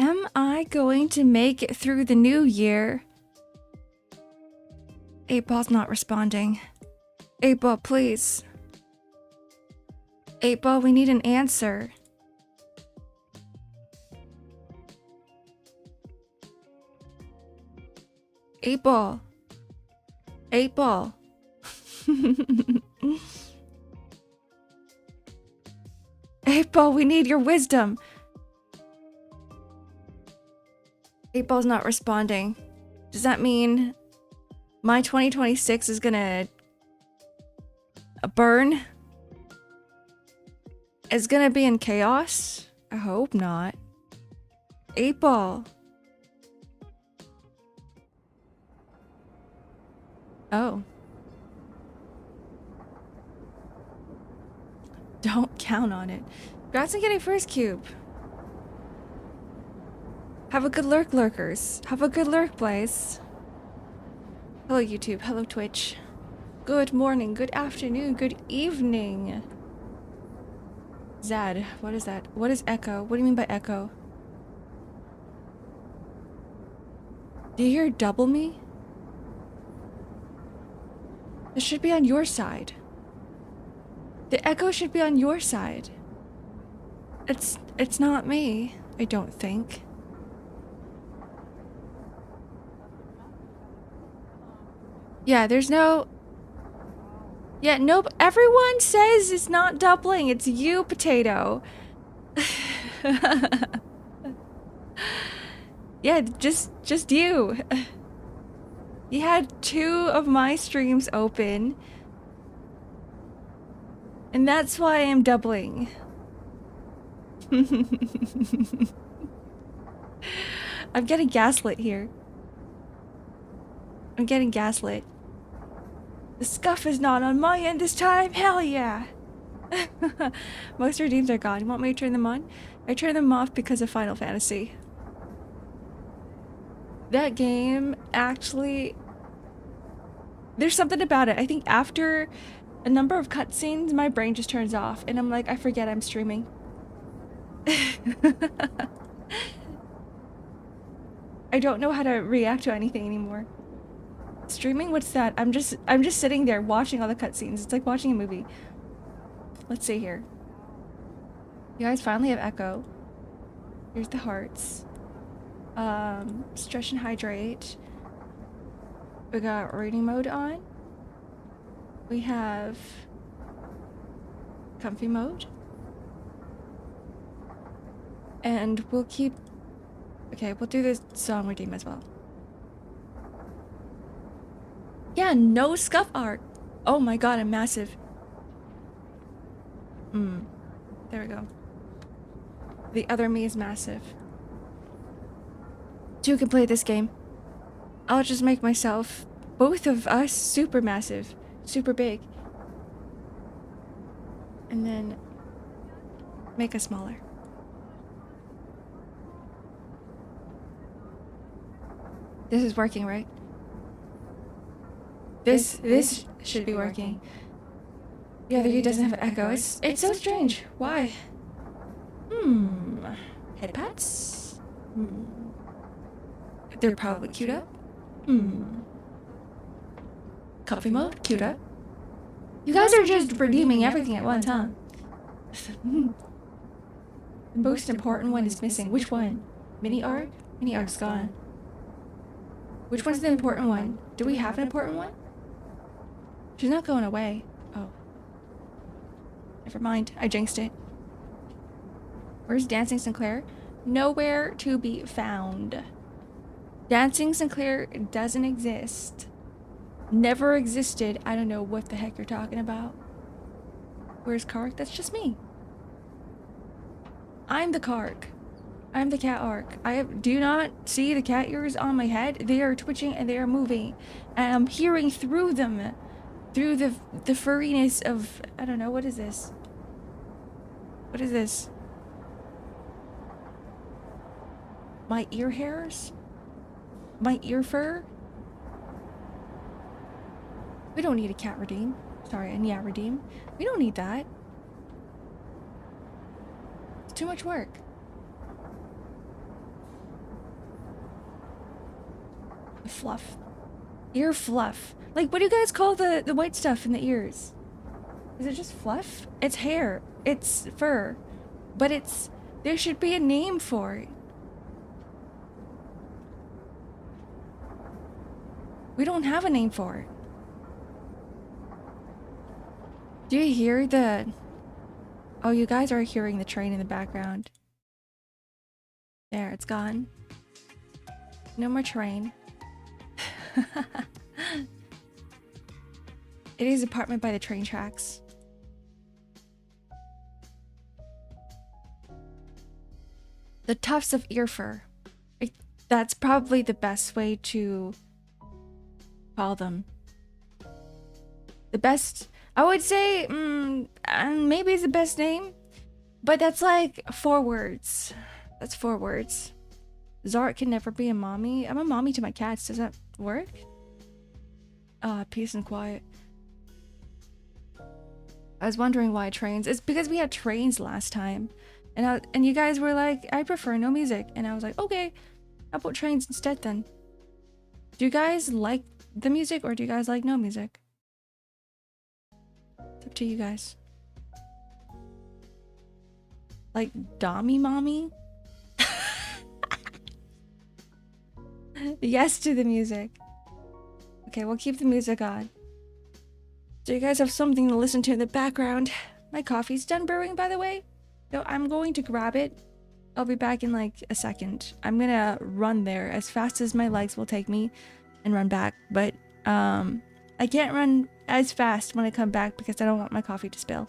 Am I going to make it through the new year? 8-Ball's not responding. 8-Ball, please. 8-Ball, we need an answer. Eight ball. 8-Ball. 8-Ball, we need your wisdom. 8-Ball's not responding. Does that mean my 2026 is gonna burn? It's gonna be in chaos? I hope not. 8-Ball. Oh. Don't count on it. Congrats on getting first cube. Have a good lurk, lurkers. Have a good lurk, Blaze. Hello, YouTube. Hello, Twitch. Good morning, good afternoon, good evening. Zad, what is that? What is echo? What do you mean by echo? Do you hear double me? This should be on your side. The echo should be on your side. It's not me, I don't think. Yeah, there's no... Yeah, nope. Everyone says it's not doubling. It's you, Potato. Yeah, just you. You had 2 of my streams open. And that's why I'm doubling. I'm getting gaslit here. I'm getting gaslit. The scuff is not on my end this time. Hell yeah. Most redeems are gone. You want me to turn them on? I turn them off because of Final Fantasy. That game actually... There's something about it. I think after a number of cutscenes, my brain just turns off. And I'm like, I forget I'm streaming. I don't know how to react to anything anymore. Streaming? What's that? I'm just sitting there watching all the cutscenes. It's like watching a movie. Let's see here. You guys finally have echo. Here's the hearts. Stretch and hydrate. We got reading mode on. We have comfy mode. And we'll keep... Okay, we'll do this song redeem as well. Yeah, no scuff art. Oh my god, I'm massive. There we go. The other me is massive. 2 can play this game. I'll just make myself, both of us, super massive. Super big. And then make us smaller. This is working, right? This should be working. The other view doesn't have echo. It's so strange. Why? Head pats? They're probably queued up. Coffee mode? Queued up. You guys are just redeeming everything at one time. The most important one is missing. Which one? Mini Ark? Mini Ark's gone. Which one's the important one? Do we have an important one? She's not going away. Oh. Never mind. I jinxed it. Where's Dancing Sinclair? Nowhere to be found. Dancing Sinclair doesn't exist. Never existed. I don't know what the heck you're talking about. Where's Kark? That's just me. I'm the Kark. I'm the cat arc. Do you not see the cat ears on my head? They are twitching and they are moving. And I'm hearing through them. Through the furriness of... I don't know. What is this? What is this? My ear hairs? My ear fur? We don't need a cat redeem. Sorry, and yeah, redeem. We don't need that. It's too much work. Fluff. Ear fluff. Like, what do you guys call the white stuff in the ears? Is it just fluff? It's hair. It's fur. But it's... There should be a name for it. We don't have a name for it. Do you hear the... Oh, you guys are hearing the train in the background. There, it's gone. No more train. It is apartment by the train tracks. The tufts of ear fur. That's probably the best way to call them. The best, I would say, maybe it's the best name, but that's like 4 words. That's 4 words. X-Ark can never be a mommy. I'm a mommy to my cats. Does that work? Peace and quiet. I was wondering why trains. It's because we had trains last time. And you guys were like, I prefer no music. And I was like, okay, how about trains instead then? Do you guys like the music or do you guys like no music? It's up to you guys. Like Dommy Mommy? Yes to the music. Okay, we'll keep the music on. So you guys have something to listen to in the background. My coffee's done brewing, by the way. So I'm going to grab it. I'll be back in like a second. I'm gonna run there as fast as my legs will take me and run back. But I can't run as fast when I come back because I don't want my coffee to spill.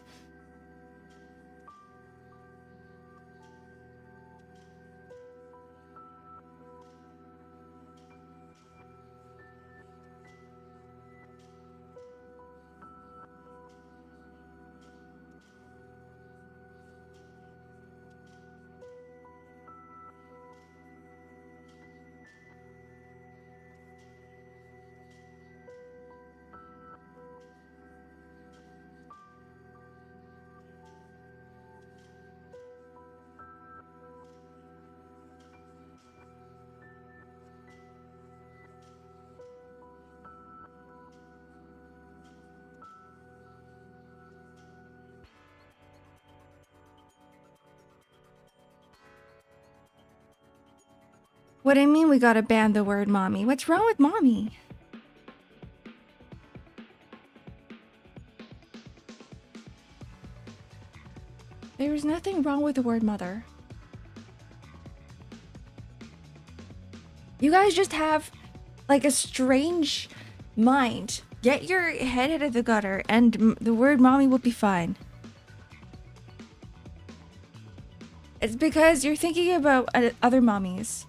What do you mean we gotta ban the word mommy? What's wrong with mommy? There's nothing wrong with the word mother. You guys just have like a strange mind. Get your head out of the gutter and the word mommy will be fine. It's because you're thinking about other mommies.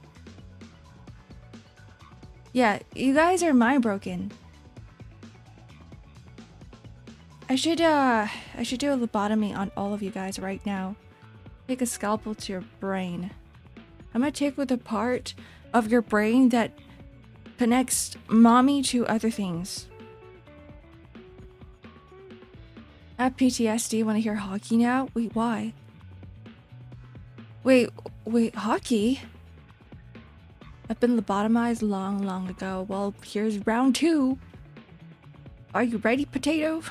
Yeah, you guys are mind broken. I should do a lobotomy on all of you guys right now. Take a scalpel to your brain. I'm gonna take with a part of your brain that connects mommy to other things. I have PTSD when I hear hockey now. Wait, why? Wait, hockey? I've been lobotomized long ago. Well, here's round 2. Are you ready, potato?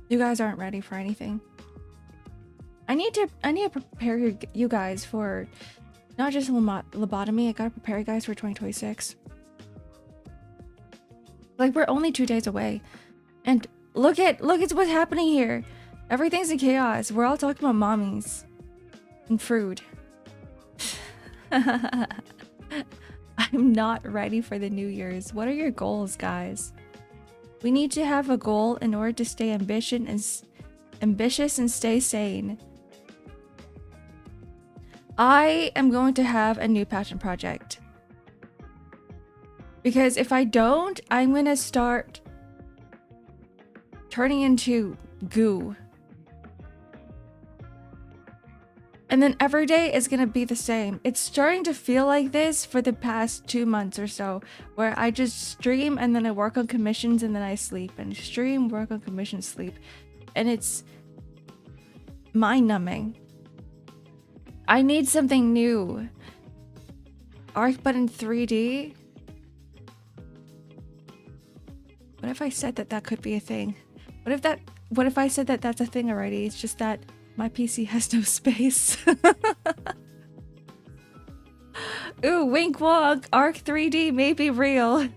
You guys aren't ready for anything. I need to prepare you guys for not just lobotomy. I gotta prepare you guys for 2026. Like, we're only 2 days away, and look at what's happening here. Everything's in chaos. We're all talking about mommies and food. I'm not ready for the New Year's. What are your goals, guys? We need to have a goal in order to stay ambitious and stay sane. I am going to have a new passion project. Because if I don't, I'm going to start turning into goo. And then every day is going to be the same. It's starting to feel like this for the past 2 months or so, where I just stream and then I work on commissions and then I sleep, and stream, work on commissions, sleep. And it's mind-numbing. I need something new. Arc button 3D? What if I said that that could be a thing? What if I said that that's a thing already? It's just that my PC has no space. Ooh, wink wonk. Arc 3D may be real.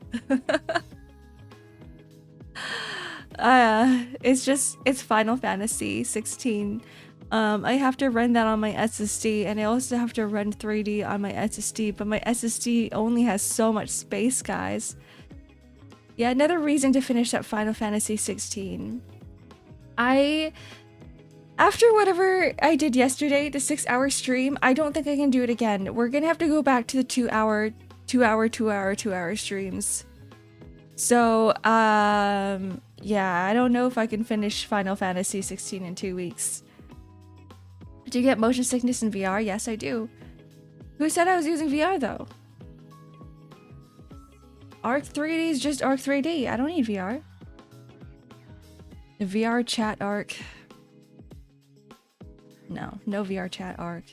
It's Final Fantasy 16. I have to run that on my SSD, and I also have to run 3D on my SSD, but my SSD only has so much space, guys. Yeah, another reason to finish up Final Fantasy 16. After whatever I did yesterday, the 6-hour stream, I don't think I can do it again. We're gonna have to go back to the 2-hour streams. So, yeah, I don't know if I can finish Final Fantasy 16 in 2 weeks. Do you get motion sickness in VR? Yes, I do. Who said I was using VR, though? Arc 3D is just Arc 3D. I don't need VR. The VR chat Arc. No VR chat Arc.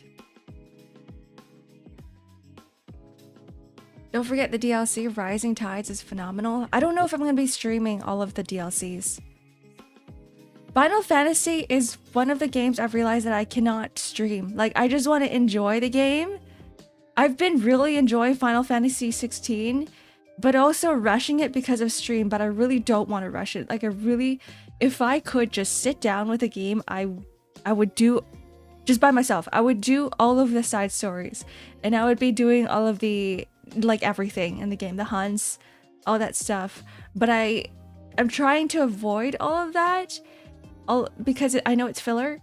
Don't forget the DLC Rising Tides is phenomenal. I don't know if I'm going to be streaming all of the DLCs. Final Fantasy is one of the games I've realized that I cannot stream. Like, I just want to enjoy the game. I've been really enjoying Final Fantasy 16, but also rushing it because of stream, but I really don't want to rush it. Like, if I could just sit down with a game, I would do, just by myself, I would do all of the side stories, and I would be doing all of the, like, everything in the game, the hunts, all that stuff. But I'm trying to avoid all of that, because I know it's filler,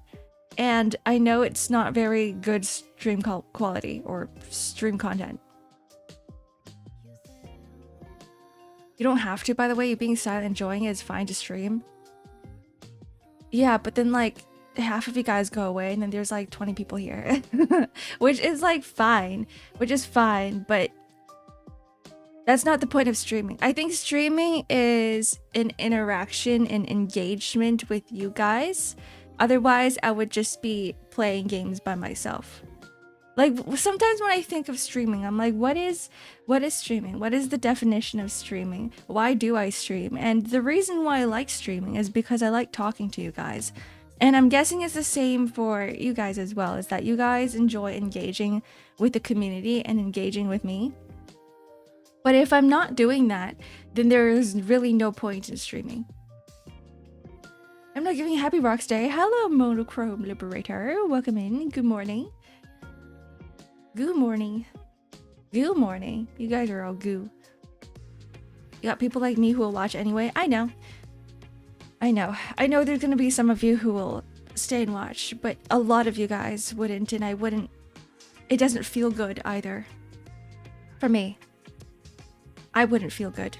and I know it's not very good stream quality or stream content. You don't have to, by the way. You being silent, enjoying it is fine to stream. Yeah, but then, like, half of you guys go away, and then there's like 20 people here, which is like fine, but that's not the point of streaming. I think streaming is an interaction and engagement with you guys. Otherwise, I would just be playing games by myself. Like, sometimes when I think of streaming, I'm like, what is streaming? What is the definition of streaming? Why do I stream? And the reason why I like streaming is because I like talking to you guys. And I'm guessing it's the same for you guys as well, is that you guys enjoy engaging with the community and engaging with me. But if I'm not doing that, then there is really no point in streaming. I'm not giving Happy Rocks Day. Hello, Monochrome Liberator. Welcome in. Good morning. Good morning. Good morning. You guys are all goo. You got people like me who will watch anyway. I know. I know there's gonna be some of you who will stay and watch, but a lot of you guys wouldn't, and I wouldn't. It doesn't feel good either. For me. I wouldn't feel good.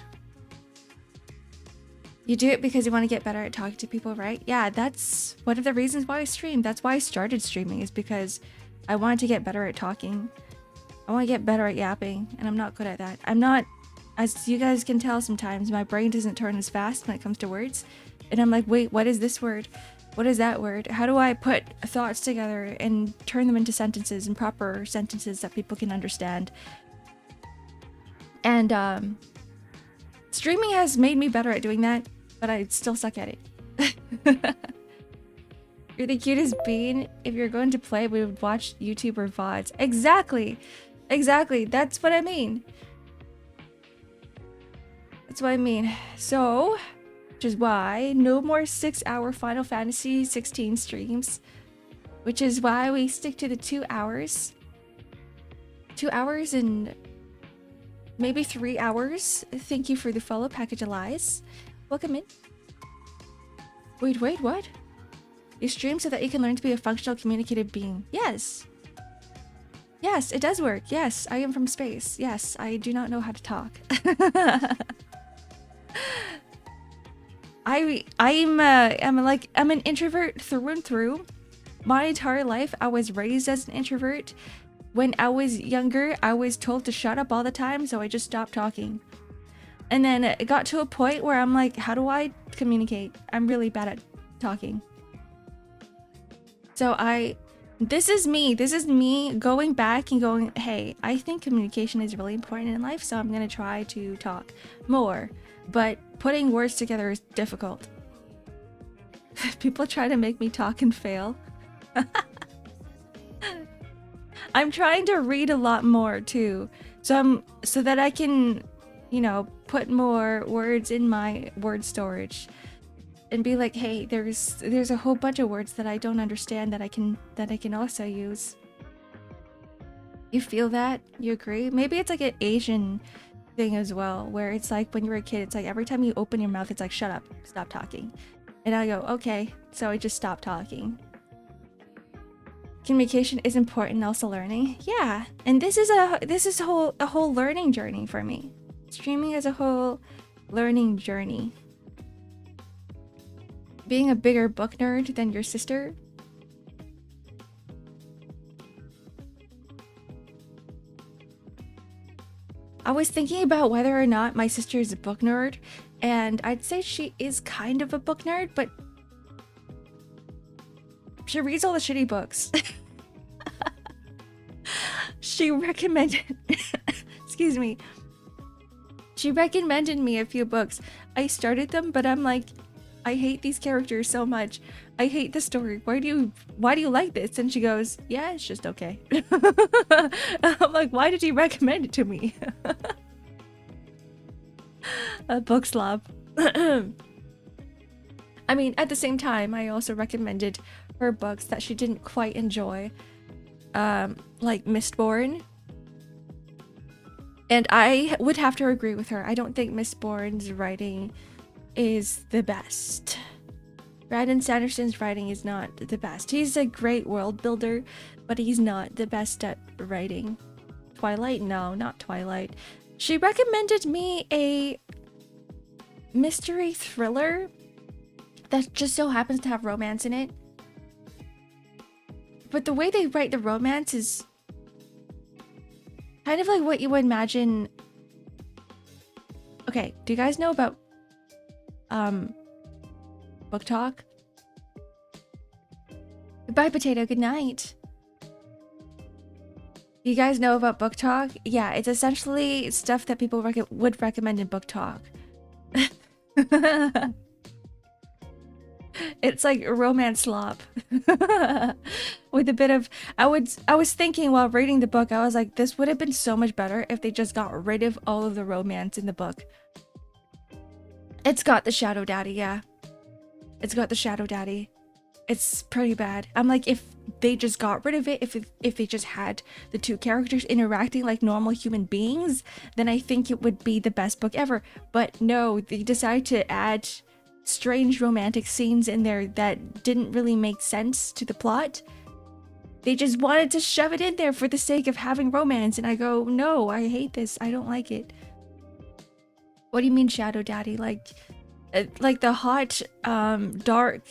You do it because you want to get better at talking to people, right? Yeah, that's one of the reasons why I stream. That's why I started streaming, is because I wanted to get better at talking. I want to get better at yapping, and I'm not good at that. I'm not, as you guys can tell sometimes, my brain doesn't turn as fast when it comes to words. And I'm like, wait, what is this word? What is that word? How do I put thoughts together and turn them into sentences, and proper sentences that people can understand? And streaming has made me better at doing that, but I still suck at it. You're the cutest bean. If you're going to play, we would watch YouTube or VODs. Exactly. That's what I mean. So, which is why no more 6-hour Final Fantasy 16 streams, which is why we stick to the 2 hours. 2 hours and maybe 3 hours. Thank you for the follow, Package Elias. Welcome in. Wait, what? You stream so that you can learn to be a functional, communicative being. Yes, it does work. Yes, I am from space. Yes, I do not know how to talk. I'm an introvert through and through. My entire life, I was raised as an introvert. When I was younger, I was told to shut up all the time, so I just stopped talking. And then it got to a point where I'm like, how do I communicate? I'm really bad at talking. So This is me. This is me going back and going, hey, I think communication is really important in life, so I'm gonna try to talk more. But putting words together is difficult. People try to make me talk and fail. I'm trying to read a lot more too, so that I can, you know, put more words in my word storage, and be like, hey, there's a whole bunch of words that I don't understand that I can also use. You feel that? You agree? Maybe it's like an Asian thing as well, where it's like when you're a kid, it's like every time you open your mouth, it's like, shut up, stop talking. And I go, okay, so I just stop talking. Communication is important, also learning. Yeah, and this is a whole learning journey for me. Streaming is a whole learning journey. Being a bigger book nerd than your sister. I was thinking about whether or not my sister is a book nerd, and I'd say she is kind of a book nerd, but she reads all the shitty books. She recommended excuse me. She recommended me a few books. I started them, but I'm like, I hate these characters so much. I hate the story. Why do you like this? And she goes, yeah, it's just okay. I'm like, why did you recommend it to me? A book slob. I mean, at the same time, I also recommended her books that she didn't quite enjoy. Like Mistborn. And I would have to agree with her. I don't think Mistborn's writing is the best. Brandon Sanderson's writing is not the best. He's a great world builder, but he's not the best at writing. Twilight? No, not Twilight. She recommended me a mystery thriller that just so happens to have romance in it. But the way they write the romance is kind of like what you would imagine. Okay, do you guys know about Book Talk? Goodbye, Potato. Good night. You guys know about Book Talk? Yeah, it's essentially stuff that people would recommend in Book Talk. It's like a romance slop. With a bit of I was thinking while reading the book, I was like, this would have been so much better if they just got rid of all of the romance in the book. It's got the Shadow Daddy, yeah. It's got the Shadow Daddy. It's pretty bad. I'm like, if they just got rid of it, if they just had the two characters interacting like normal human beings, then I think it would be the best book ever. But no, they decided to add strange romantic scenes in there that didn't really make sense to the plot. They just wanted to shove it in there for the sake of having romance, and I go, no, I hate this. I don't like it. What do you mean Shadow Daddy? Like the hot, dark,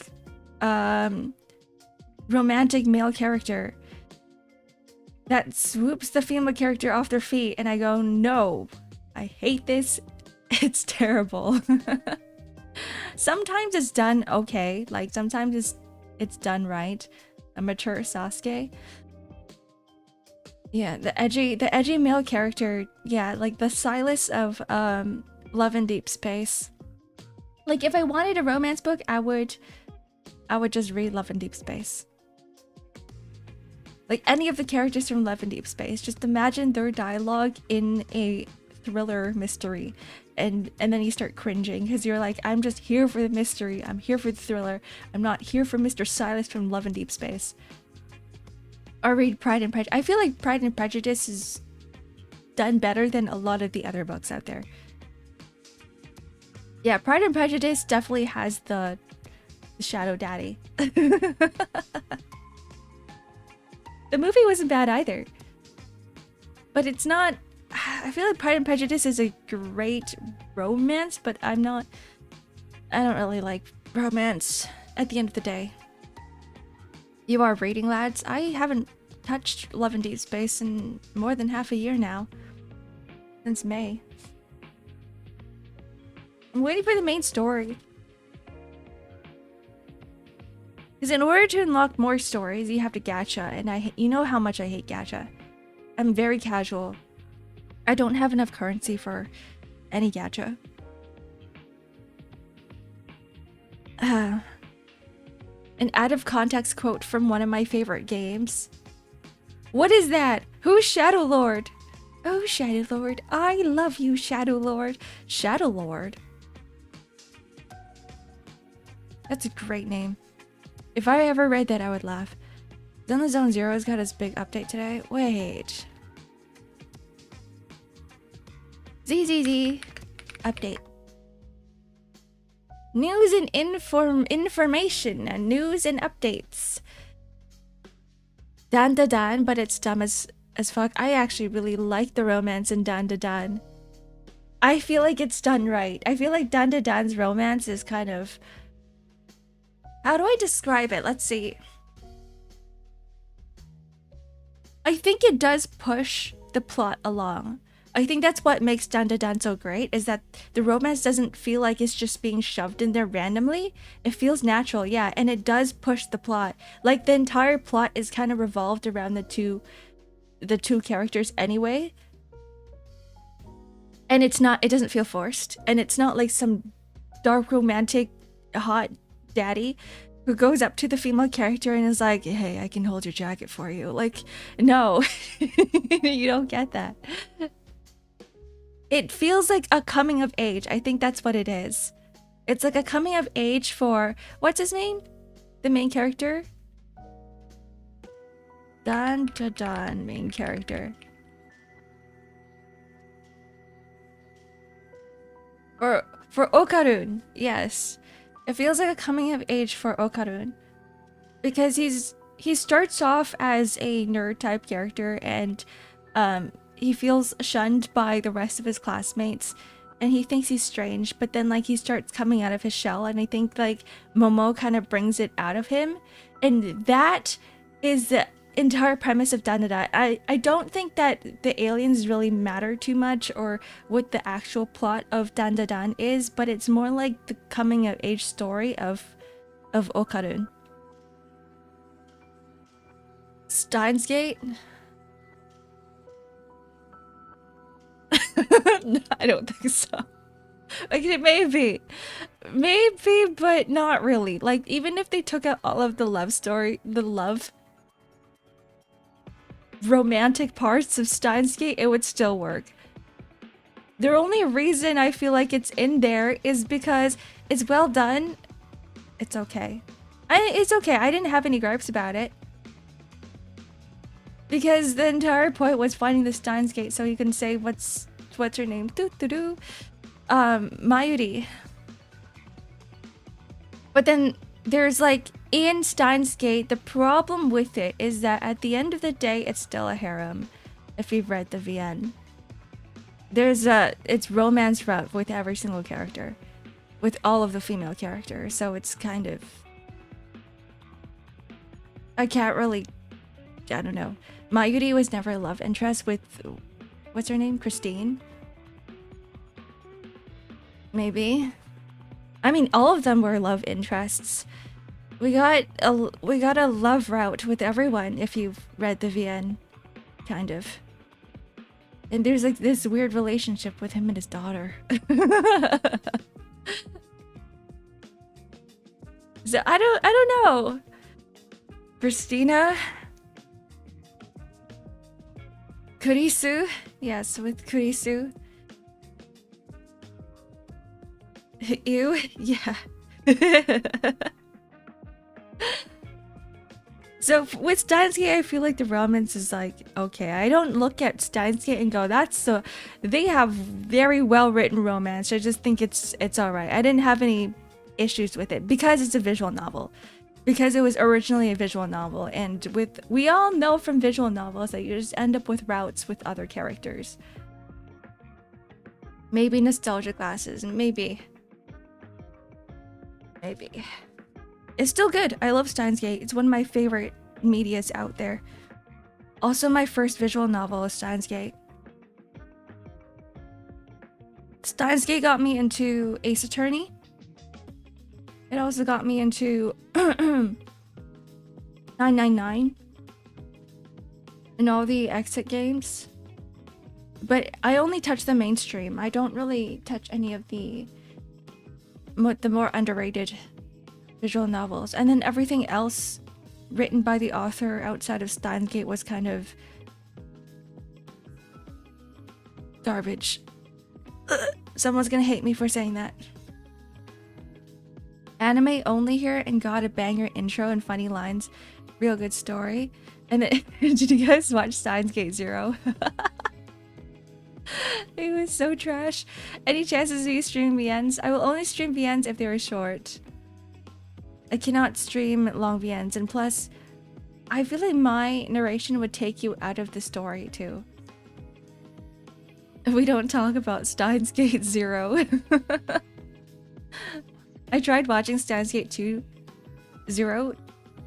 romantic male character that swoops the female character off their feet, and I go, no, I hate this. It's terrible. Sometimes it's done okay, like sometimes it's done right. A mature Sasuke. Yeah, the edgy male character, yeah, like the Silas of Love in Deep Space. Like if I wanted a romance book, I would just read Love in Deep Space. Like any of the characters from Love in Deep Space, just imagine their dialogue in a thriller mystery. And then you start cringing because you're like, I'm just here for the mystery. I'm here for the thriller. I'm not here for Mr. Silas from Love and Deep Space. Or read Pride and Prejudice. I feel like Pride and Prejudice is done better than a lot of the other books out there. Yeah, Pride and Prejudice definitely has the Shadow Daddy. The movie wasn't bad either. But it's not... I feel like Pride and Prejudice is a great romance, but I don't really like romance at the end of the day. You are reading, lads? I haven't touched Love and Deep Space in more than half a year now. Since May. I'm waiting for the main story. Because in order to unlock more stories, you have to gacha, and you know how much I hate gacha. I'm very casual. I don't have enough currency for any gacha. An out of context quote from one of my favorite games. What is that? Who's Shadow Lord? Oh, Shadow Lord, I love you, Shadow Lord. Shadow Lord. That's a great name. If I ever read that, I would laugh. Then Zone Zero's got his big update today. Wait. ZZZ. Update. News and information and news and updates. Dan Da Dan, but it's dumb as fuck. I actually really like the romance in Dan Da Dan. I feel like it's done right. I feel like Dan Da Dan's romance is kind of... How do I describe it? Let's see. I think it does push the plot along. I think that's what makes Dan Da Dan so great, is that the romance doesn't feel like it's just being shoved in there randomly. It feels natural, yeah, and it does push the plot. Like, the entire plot is kind of revolved around the two characters anyway. And it doesn't feel forced. And it's not like some dark romantic hot daddy who goes up to the female character and is like, hey, I can hold your jacket for you. Like, no, you don't get that. It feels like a coming of age. I think that's what it is. It's like a coming of age for, what's his name? The main character? Dan Da Dan, main character. Or for Okarun, yes. It feels like a coming of age for Okarun. Because he starts off as a nerd type character, and he feels shunned by the rest of his classmates, and he thinks he's strange, but then like he starts coming out of his shell, and I think like Momo kind of brings it out of him, and that is the entire premise of Dan Da Dan. I don't think that the aliens really matter too much or what the actual plot of Dan Da Dan is, but it's more like the coming of age story of Okarun. Steins Gate? No, I don't think so. Like, it maybe, but not really. Like, even if they took out all of the love story, the love romantic parts of Steins Gate, it would still work. The only reason I feel like it's in there is because it's well done. It's okay. It's okay. I didn't have any gripes about it. Because the entire point was finding the Steins Gate so you can say what's her name? Mayuri. But then there's like in Steins Gate, the problem with it is that at the end of the day, it's still a harem. If you've read the VN, it's romance route with every single character, with all of the female characters. So it's kind of, I can't really, I don't know. Mayuri was never a love interest with, what's her name? Christine? Maybe. I mean, all of them were love interests. We got a love route with everyone if you've read the VN, kind of. And there's like this weird relationship with him and his daughter. So I don't know. Christina? Kurisu? Yes, with Kurisu. Ew? Yeah. So with Steins Gate, I feel like the romance is like, okay, I don't look at Steins Gate and go, that's so, they have very well written romance. I just think it's alright. I didn't have any issues with it because it's a visual novel. Because it was originally a visual novel, and we all know from visual novels that you just end up with routes with other characters. Maybe nostalgia classes, and maybe. It's still good. I love Steins Gate. It's one of my favorite medias out there. Also, my first visual novel is Steins Gate. Steins Gate got me into Ace Attorney. It also got me into 999 and all the exit games. But I only touch the mainstream. I don't really touch any of the more underrated visual novels. And then everything else written by the author outside of Steins Gate was kind of garbage. Someone's gonna hate me for saying that. Anime only here and got a banger intro and funny lines. Real good story. And then, did you guys watch Steins Gate Zero? It was so trash. Any chances you stream VNs? I will only stream VNs if they are short. I cannot stream long VNs, and plus, I feel like my narration would take you out of the story too. We don't talk about Steins Gate Zero. I tried watching Steins Gate 2 Zero.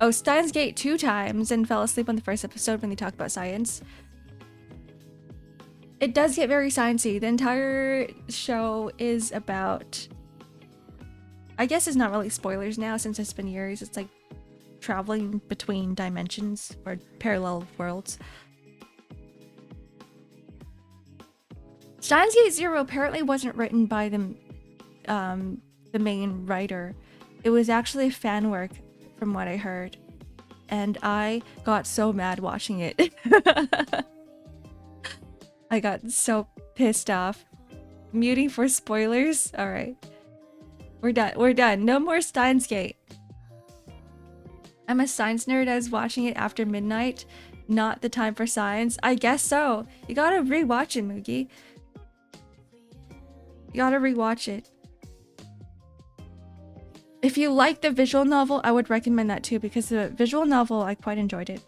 Oh, Steins Gate 2 times and fell asleep on the first episode when they talked about science. It does get very sciencey. The entire show is about... I guess it's not really spoilers now since it's been years. It's like traveling between dimensions or parallel worlds. Steins Gate Zero apparently wasn't written by the main writer. It was actually fan work from what I heard. And I got so mad watching it. I got so pissed off. Muting for spoilers? Alright. We're done. We're done. No more Steins Gate. I'm a science nerd. I was watching it after midnight. Not the time for science. I guess so. You gotta rewatch it, Moogie. You gotta rewatch it. If you like the visual novel, I would recommend that too, because the visual novel, I quite enjoyed it.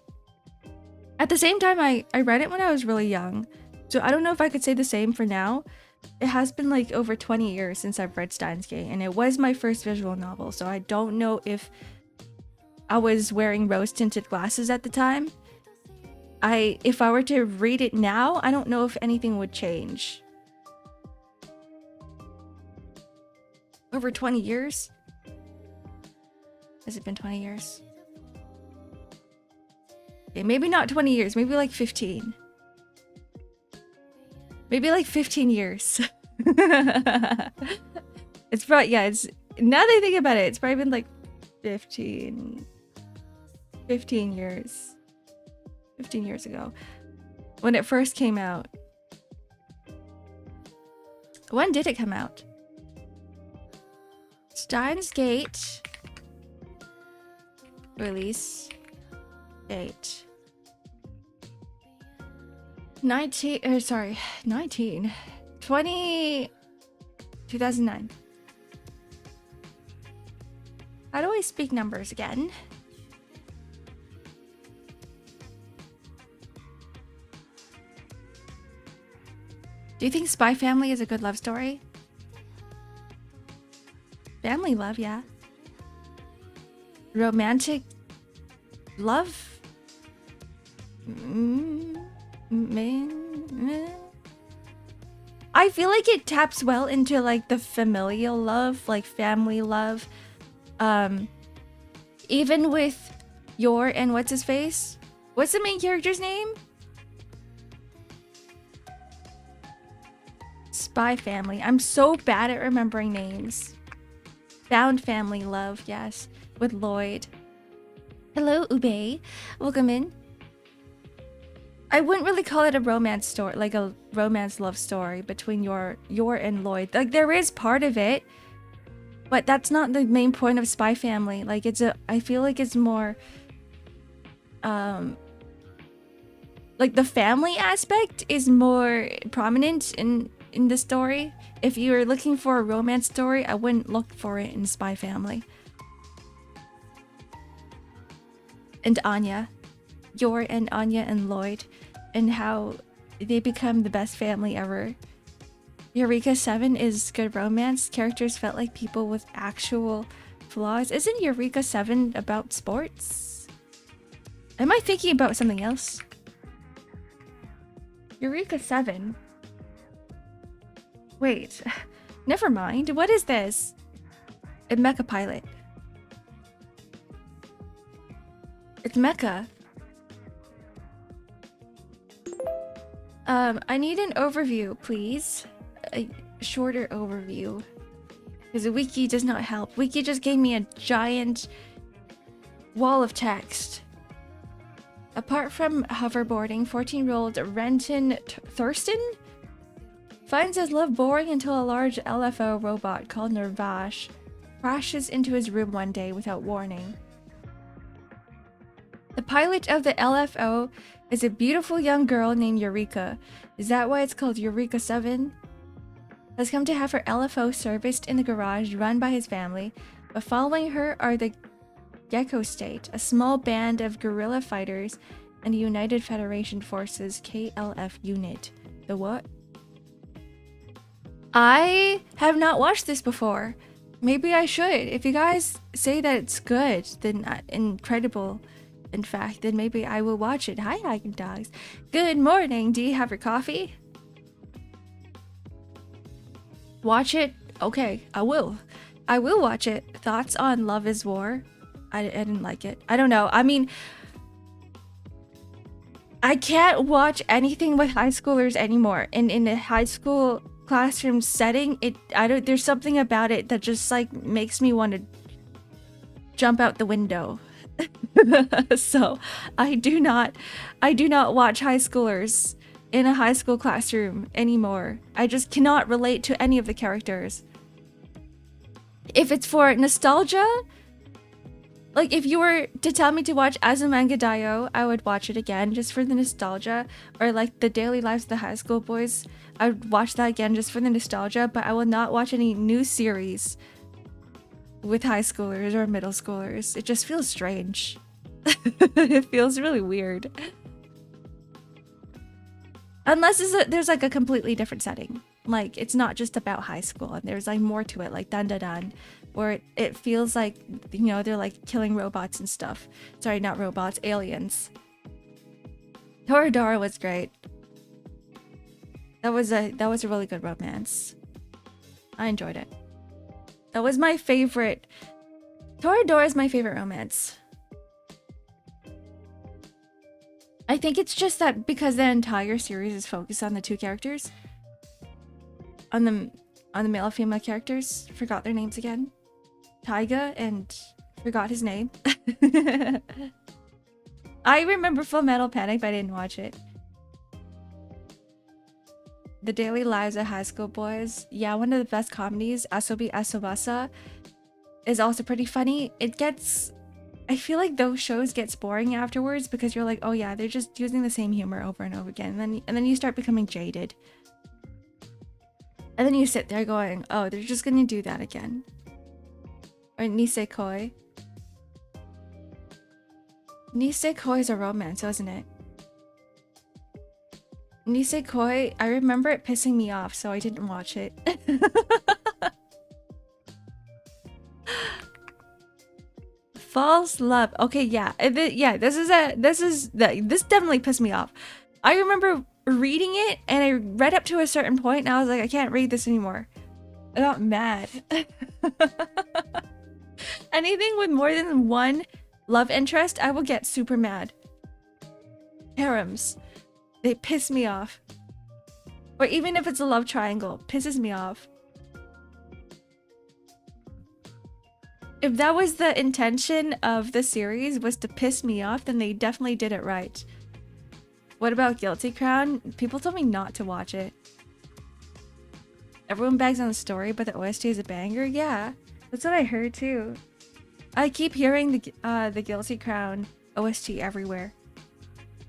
At the same time, I read it when I was really young. So I don't know if I could say the same for now. It has been like over 20 years since I've read Steins Gate, and it was my first visual novel, so I don't know if I was wearing rose-tinted glasses at the time. If I were to read it now, I don't know if anything would change. Over 20 years? Has it been 20 years? Okay, maybe not 20 years, maybe like 15. Maybe like 15 years. It's probably, yeah, it's, now that I think about it, it's probably been like 15 years. 15 years ago. When it first came out. When did it come out? Steins Gate release date 2009. How do I speak numbers again? Do you think Spy Family is a good love story? Family love, yeah. Romantic love? I feel like it taps well into like the familial love, like family love. Even with Yor and what's his face? What's the main character's name? Spy Family. I'm so bad at remembering names. Found Family Love, yes. With Lloyd. Hello, Ube. Welcome in. I wouldn't really call it a romance story, like a romance love story between Yor and Lloyd. Like, there is part of it, but that's not the main point of Spy Family. Like, I feel like it's more, like the family aspect is more prominent in the story. If you were looking for a romance story, I wouldn't look for it in Spy Family. And Anya. Yor and Anya and Lloyd. And how they become the best family ever. Eureka 7 is good romance. Characters felt like people with actual flaws. Isn't Eureka 7 about sports? Am I thinking about something else? Eureka 7? Wait, never mind. What is this? A mecha pilot. It's Mecha. I need an overview, please. A shorter overview. Because the wiki does not help. Wiki just gave me a giant wall of text. Apart from hoverboarding, 14-year-old Renton Thurston finds his love boring until a large LFO robot called Nervash crashes into his room one day without warning. The pilot of the LFO is a beautiful young girl named Eureka. Is that why it's called Eureka 7? Has come to have her LFO serviced in the garage run by his family, but following her are the Gecko State, a small band of guerrilla fighters, and the United Federation Forces KLF unit. The what? I have not watched this before. Maybe I should. If you guys say that it's good, then incredible, in fact, then maybe I will watch it. Hi, Hiking Dogs. Good morning. Do you have your coffee? Watch it? Okay, I will. I will watch it. Thoughts on Love is War? I didn't like it. I don't know. I mean, I can't watch anything with high schoolers anymore. In a high school classroom setting, there's something about it that just like makes me want to jump out the window. So I do not watch high schoolers in a high school classroom anymore. I just cannot relate to any of the characters. If it's for nostalgia, like if you were to tell me to watch Azumanga Daioh, I would watch it again just for the nostalgia. Or like the Daily Lives of the High School Boys, I would watch that again just for the nostalgia, but I will not watch any new series with high schoolers or middle schoolers. It just feels strange. It feels really weird. Unless there's like a completely different setting. Like it's not just about high school and there's like more to it, like Dan Dan Dan, where it feels like, you know, they're like killing robots and stuff. Sorry, not robots, aliens. Toradora was great. That was a really good romance. I enjoyed it. That was my favorite. Toradora is my favorite romance. I think it's just that because the entire series is focused on the two characters. On the male and female characters. Forgot their names again. Taiga and forgot his name. I remember Full Metal Panic, but I didn't watch it. The Daily Lives of High School Boys. Yeah, one of the best comedies. Asobi Asobasa is also pretty funny. I feel like those shows gets boring afterwards because you're like, oh yeah, they're just using the same humor over and over again. And then you start becoming jaded. And then you sit there going, oh, they're just gonna do that again. Or Nisekoi. Nisekoi is a romance, wasn't it? Nisekoi, I remember it pissing me off, so I didn't watch it. False love. Okay, yeah. This definitely pissed me off. I remember reading it and I read up to a certain point and I was like, I can't read this anymore. I got mad. Anything with more than one love interest, I will get super mad. Harems. They piss me off. Or even if it's a love triangle, pisses me off. If that was the intention of the series, was to piss me off, then they definitely did it right. What about Guilty Crown? People told me not to watch it. Everyone bags on the story, but the OST is a banger? Yeah, that's what I heard too. I keep hearing the Guilty Crown OST everywhere.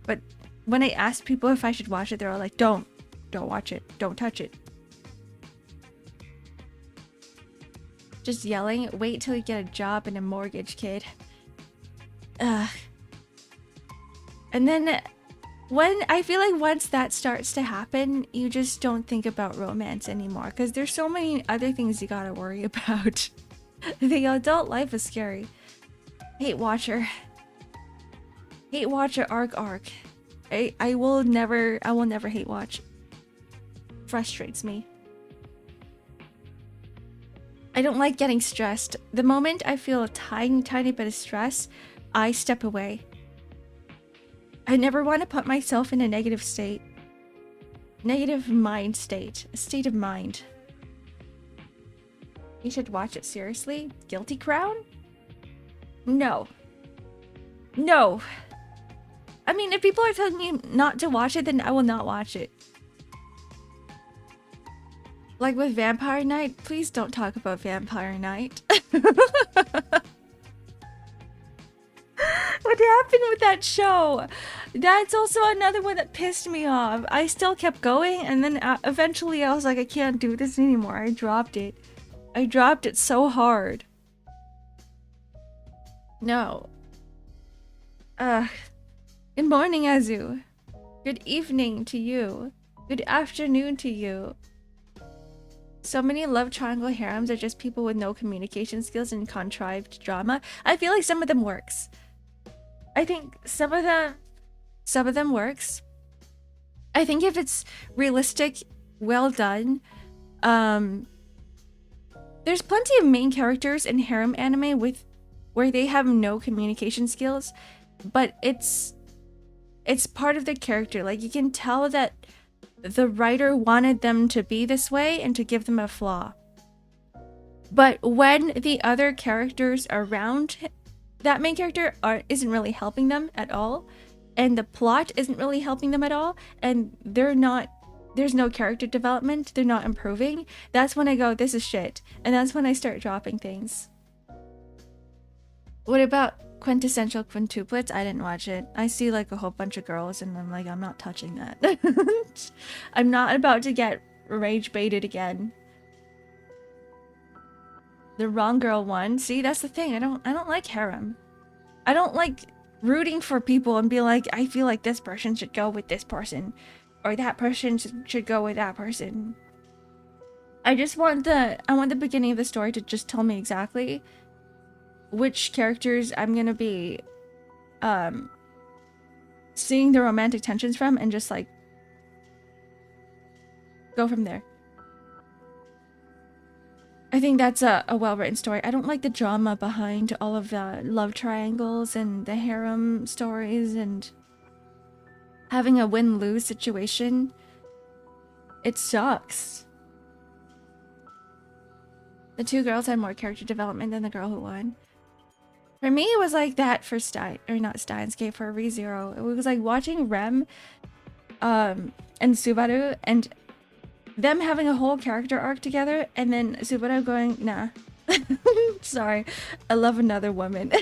But when I asked people if I should watch it, they're all like, don't watch it. Don't touch it. Just yelling, wait till you get a job and a mortgage, kid. Ugh. And then I feel like once that starts to happen, you just don't think about romance anymore because there's so many other things you gotta worry about. The adult life is scary. Hate Watcher. Hate Watcher X-Ark. I will never hate watch. Frustrates me. I don't like getting stressed. The moment I feel a tiny bit of stress, I step away. I never want to put myself in a negative state. Negative mind state. A state of mind. You should watch it seriously? Guilty Crown? No. No. I mean, if people are telling me not to watch it, then I will not watch it. Like with Vampire Night, please don't talk about Vampire Night. What happened with that show? That's also another one that pissed me off. I still kept going, and then eventually I was like, I can't do this anymore. I dropped it. I dropped it so hard. No. Good morning, Azu. Good evening to you. Good afternoon to you. So many love triangle harems are just people with no communication skills and contrived drama. I feel like some of them works. I think some of them works. I think if it's realistic, well done. There's plenty of main characters in harem anime where they have no communication skills, but it's part of the character. Like, you can tell that the writer wanted them to be this way and to give them a flaw. But when the other characters around that main character isn't really helping them at all, and the plot isn't really helping them at all, and there's no character development, they're not improving, that's when I go, this is shit. And that's when I start dropping things. What about Quintessential Quintuplets? I didn't watch it. I see like a whole bunch of girls and I'm like, I'm not touching that. I'm not about to get rage baited again. The wrong girl won. See, that's the thing. I don't like harem. I don't like rooting for people and be like, I feel like this person should go with this person, or that person should go with that person. I want the beginning of the story to just tell me exactly which characters I'm gonna be seeing the romantic tensions from, and just like go from there. I think that's a well-written story. I don't like the drama behind all of the love triangles and the harem stories and having a win-lose situation. It sucks. The two girls had more character development than the girl who won. For me, it was like that for Steins for ReZero. It was like watching Rem and Subaru and them having a whole character arc together, and then Subaru going, nah. Sorry, I love another woman.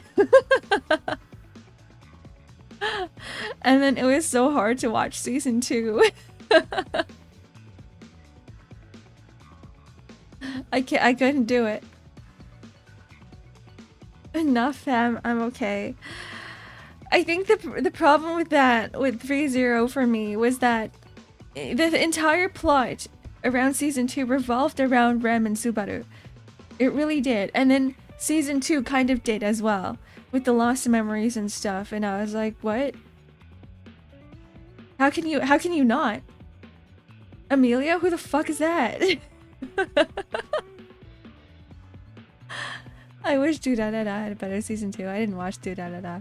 And then it was so hard to watch season 2. I couldn't do it. Enough, fam. I'm okay. I think the problem with that, with ReZero for me, was that the entire plot around season 2 revolved around Rem and Subaru. It really did. And then season 2 kind of did as well, with the lost memories and stuff. And I was like, what? How can you not? Amelia? Who the fuck is that? I wish Do Da Da Da had a better season 2. I didn't watch Do Da Da Da.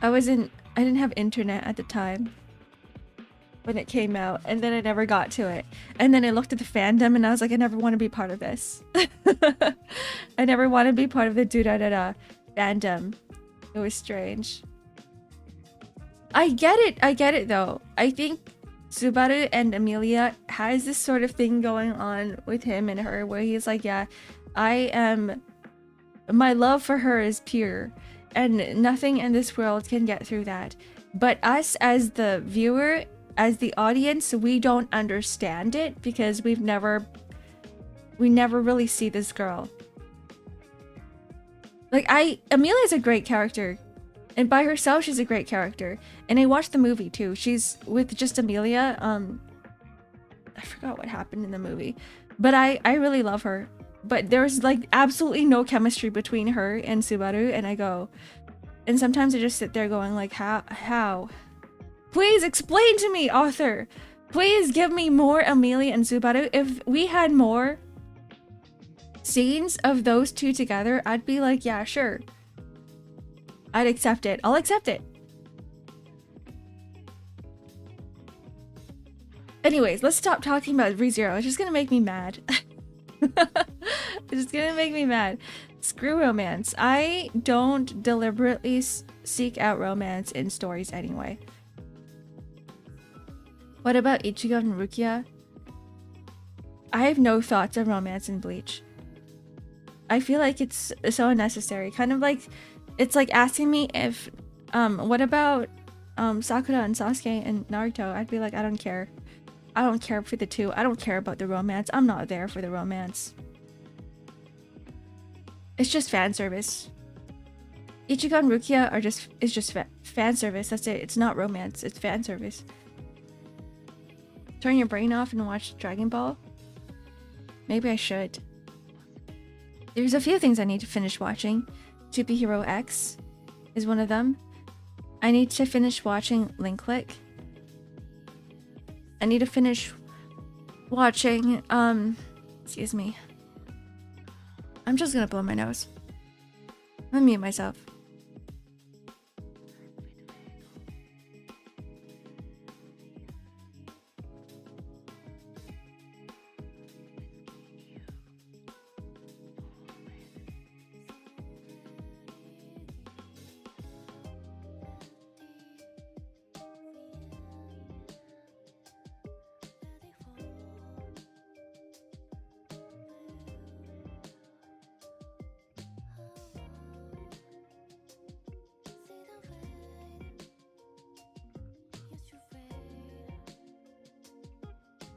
I didn't have internet at the time when it came out, and then I never got to it. And then I looked at the fandom and I was like, I never want to be part of this. I never want to be part of the Do Da Da Da fandom. It was strange. I get it though. I think Subaru and Amelia has this sort of thing going on with him and her where he's like, yeah, my love for her is pure and nothing in this world can get through that. But us as the viewer, as the audience, we don't understand it because we never really see this girl. Like, Amelia's a great character. And by herself, she's a great character. And I watched the movie too. She's with just Amelia. I forgot what happened in the movie. But I really love her. But there's like absolutely no chemistry between her and Subaru. And sometimes I just sit there going like, how? Please explain to me, author. Please give me more Amelia and Subaru. If we had more scenes of those two together, I'd be like, yeah, sure. I'd accept it. I'll accept it. Anyways, let's stop talking about ReZero. It's just gonna make me mad. It's just gonna make me mad. Screw romance. I don't deliberately seek out romance in stories anyway. What about Ichigo and Rukia? I have no thoughts of romance in Bleach. I feel like it's so unnecessary. Kind of like, it's like asking me if, what about Sakura and Sasuke and Naruto? I'd be like, I don't care. I don't care for the two. I don't care about the romance. I'm not there for the romance. It's just fan service. Ichigo and Rukia is just fan service. That's it. It's not romance. It's fan service. Turn your brain off and watch Dragon Ball? Maybe I should. There's a few things I need to finish watching. Superhero X is one of them. I need to finish watching Link Click. I need to finish watching, excuse me. I'm just gonna blow my nose. I'm gonna mute myself.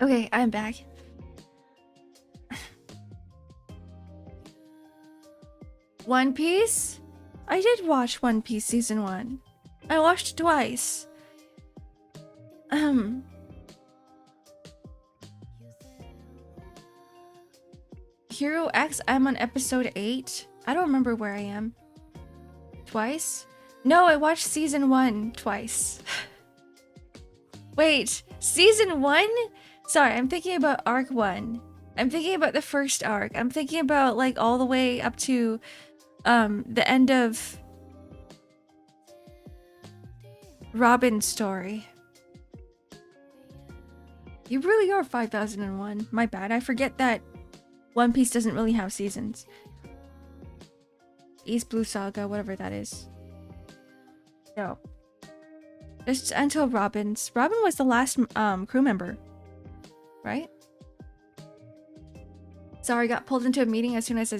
Okay, I'm back. One Piece? I did watch One Piece season 1. I watched it twice. Hero X, I'm on episode 8. I don't remember where I am. Twice? No, I watched season 1 twice. Wait, season 1? Sorry, I'm thinking about arc 1. I'm thinking about the first arc. I'm thinking about like all the way up to the end of Robin's story. You really are 5001. My bad. I forget that One Piece doesn't really have seasons. East Blue Saga, whatever that is. No. Just until Robin's. Robin was the last crew member. Right? Sorry, I got pulled into a meeting as soon as I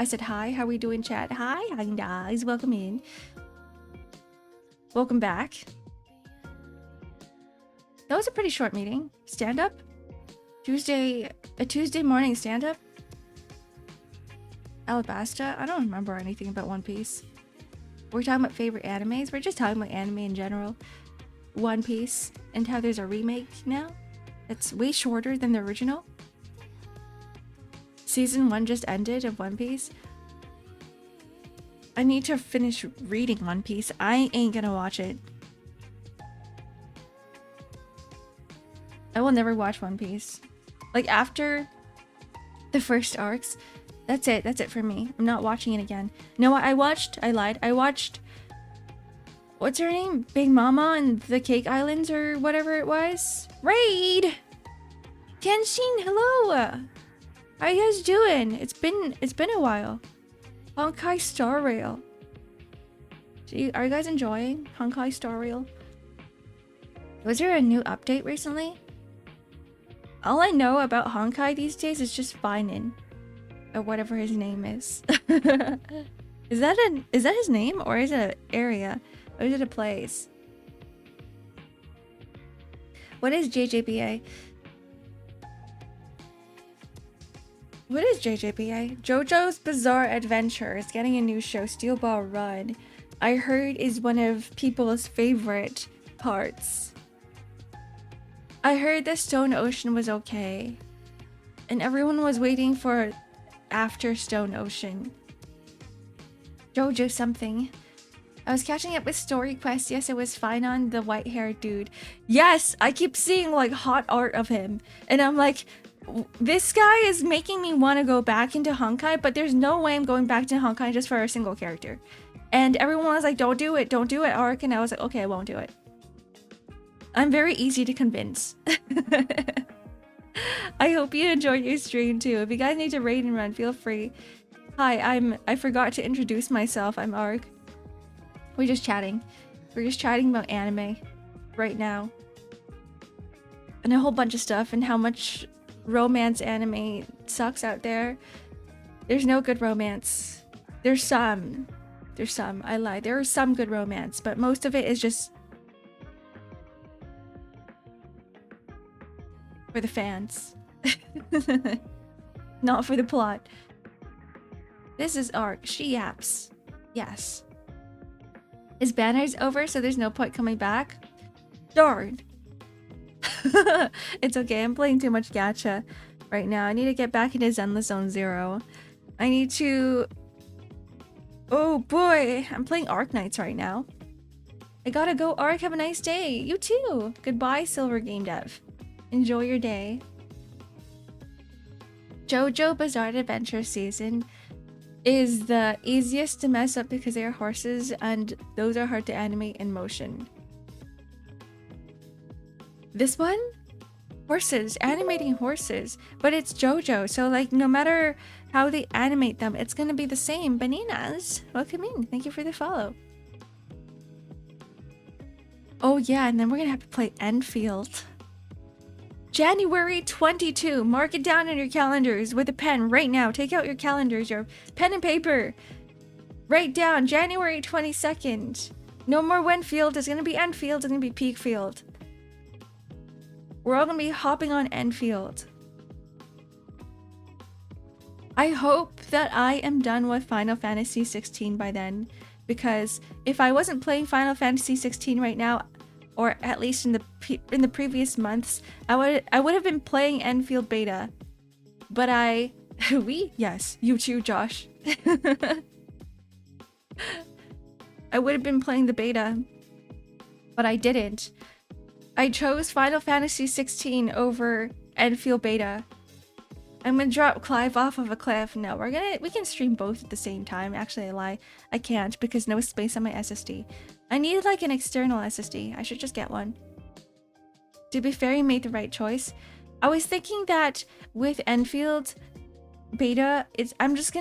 said hi. How are we doing, chat? Hi guys, welcome in. Welcome back. That was a pretty short meeting. Stand up? A Tuesday morning stand up? Alabasta? I don't remember anything about One Piece. We're talking about favorite animes. We're just talking about anime in general. One Piece and how there's a remake now. It's way shorter than the original. Season 1 just ended of One Piece. I need to finish reading One Piece. I ain't gonna watch it. I will never watch One Piece. Like after the first arcs, that's it. That's it for me. I'm not watching it again. No, I lied. I watched, what's her name? Big Mama and the Cake Islands or whatever it was. Raid! Kenshin, hello! How you guys doing? It's been a while. Honkai Star Rail. Are you guys enjoying Honkai Star Rail? Was there a new update recently? All I know about Honkai these days is just Finan. Or whatever his name is. Is that his name? Or is it an area? Or is it a place? What is JJBA? What is JJBA? JoJo's Bizarre Adventure is getting a new show, Steel Ball Run. I heard is one of people's favorite parts. I heard the Stone Ocean was okay. And everyone was waiting for after Stone Ocean. JoJo something. I was catching up with Story Quest. Yes, it was fine on the white-haired dude. Yes, I keep seeing like hot art of him. And I'm like, this guy is making me want to go back into Honkai, but there's no way I'm going back to Honkai just for a single character. And everyone was like, don't do it, Ark. And I was like, okay, I won't do it. I'm very easy to convince. I hope you enjoyed your stream too. If you guys need to raid and run, feel free. Hi, I forgot to introduce myself. I'm Ark. We're just chatting. We're just chatting about anime right now. And a whole bunch of stuff and how much romance anime sucks out there. There's no good romance. There's some. I lied. There are some good romance, but most of it is just for the fans. Not for the plot. This is Ark. She yaps. Yes. His banner's over, so there's no point coming back. Darn. It's okay. I'm playing too much gacha right now. I need to get back into Zenless Zone 0. I need to... Oh boy. I'm playing Ark Knights right now. I gotta go, Ark. Have a nice day. You too. Goodbye, Silver Game Dev. Enjoy your day. JoJo Bizarre Adventure season is the easiest to mess up because they are horses and those are hard to animate in motion. This one? Horses. Animating horses. But it's JoJo, so like no matter how they animate them, it's gonna be the same. Bananas, welcome in. Thank you for the follow. Oh yeah, and then we're gonna have to play Enfield. January 22. Mark it down in your calendars with a pen right now. Take out your calendars, your pen and paper. Write down January 22nd. No more Wenfield. It's gonna be Enfield. It's gonna be Peakfield. We're all gonna be hopping on Enfield. I hope that I am done with Final Fantasy 16 by then, because if I wasn't playing Final Fantasy 16 right now, or at least in the previous months, I would have been playing Enfield beta. But yes, you too, Josh. I would have been playing the beta, but I didn't. I chose Final Fantasy 16 over Enfield beta. I'm gonna drop Clive off of a cliff. No, we can stream both at the same time. Actually, I lie. I can't because no space on my SSD. I need like an external SSD. I should just get one. To be fair, you made the right choice. I was thinking that with Enfield beta, they're just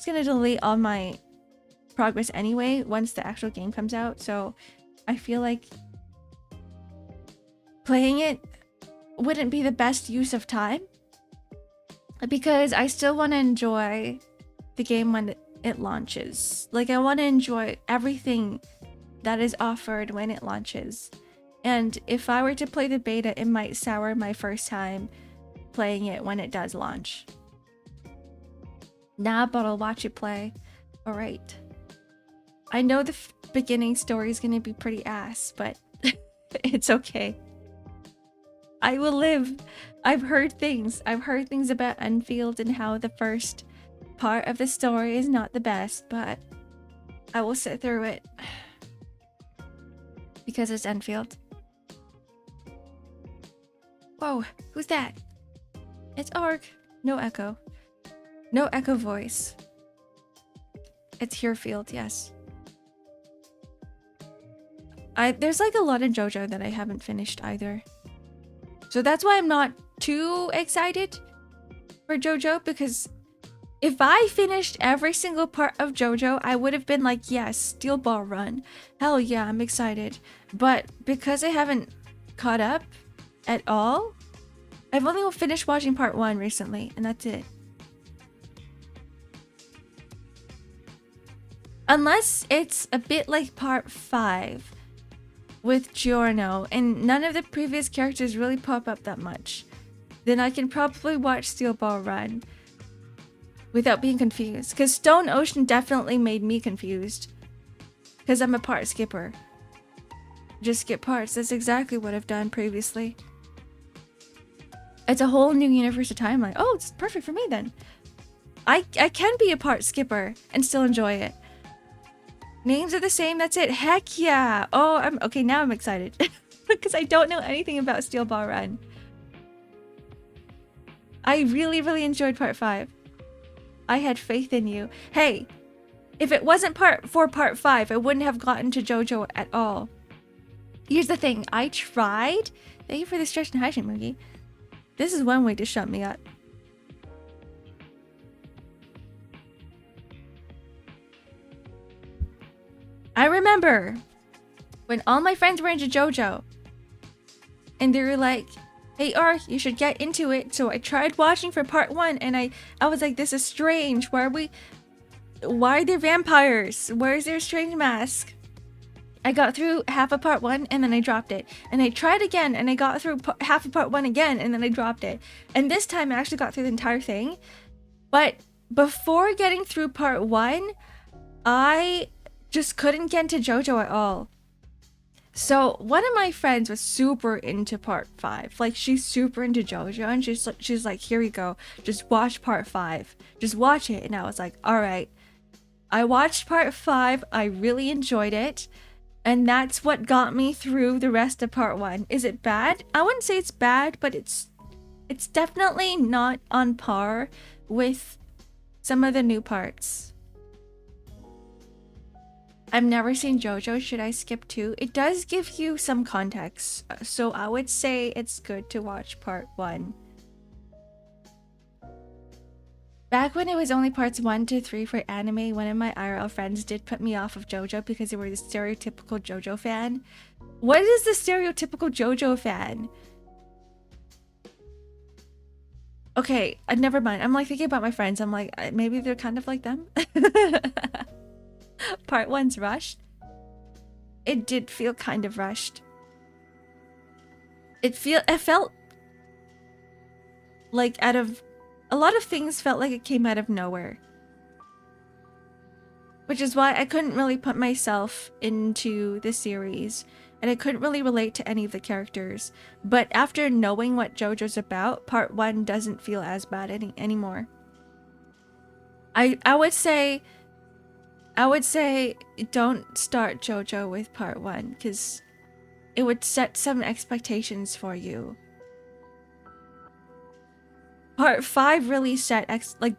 gonna delete all my progress anyway once the actual game comes out. So I feel like playing it wouldn't be the best use of time, because I still want to enjoy the game when it launches. Like, I want to enjoy everything that is offered when it launches. And if I were to play the beta, it might sour my first time playing it when it does launch. Nah, but I'll watch it play. Alright. I know the beginning story is going to be pretty ass, but it's okay. I will live. I've heard things about Enfield and how the first part of the story is not the best, but I will sit through it because it's Enfield. Whoa, who's that? It's Ark. No echo. No echo voice. It's Herefield, yes. There's like a lot of JoJo that I haven't finished either. So that's why I'm not too excited for JoJo, because if I finished every single part of JoJo, I would have been like, yes, Steel Ball Run. Hell yeah, I'm excited. But because I haven't caught up at all, I've only finished watching part 1 recently, and that's it. Unless it's a bit like part 5 with Giorno, and none of the previous characters really pop up that much, then I can probably watch Steel Ball Run without being confused. Because Stone Ocean definitely made me confused, because I'm a part skipper. Just skip parts. That's exactly what I've done previously. It's a whole new universe of timeline. Oh, it's perfect for me then. I can be a part skipper and still enjoy it. Names are the same, that's it. Heck yeah. Oh, okay, now I'm excited. Because I don't know anything about Steel Ball Run. I really, really enjoyed part 5. I had faith in you. Hey, If it wasn't part 5, I wouldn't have gotten to JoJo at all. Here's the thing, I tried. Thank you for the stretch and hygiene, Moogie. This is one way to shut me up. I remember when all my friends were into JoJo and they were like, hey Ark, you should get into it. So I tried watching for part 1 and I was like, this is strange. Why are there vampires? Where is their strange mask? I got through half of part 1 and then I dropped it. And I tried again and I got through half of part 1 again and then I dropped it. And this time I actually got through the entire thing. But before getting through part 1, I just couldn't get into JoJo at all. So one of my friends was super into part 5. Like, she's super into JoJo and she's like, here we go. Just watch part 5. Just watch it. And I was like, all right. I watched part 5. I really enjoyed it. And that's what got me through the rest of part 1. Is it bad? I wouldn't say it's bad, but it's definitely not on par with some of the new parts. I've never seen JoJo. Should I skip 2? It does give you some context, so I would say it's good to watch part 1. Back when it was only parts 1 to 3 for anime, one of my IRL friends did put me off of JoJo because they were the stereotypical JoJo fan. What is the stereotypical JoJo fan? Okay, never mind. I'm like thinking about my friends. I'm like, maybe they're kind of like them. Part 1's rushed. It did feel kind of rushed. It felt like a lot of things felt like it came out of nowhere. Which is why I couldn't really put myself into the series and I couldn't really relate to any of the characters. But after knowing what JoJo's about, part 1 doesn't feel as bad anymore. I would say don't start JoJo with part 1 because it would set some expectations for you. Part 5 really set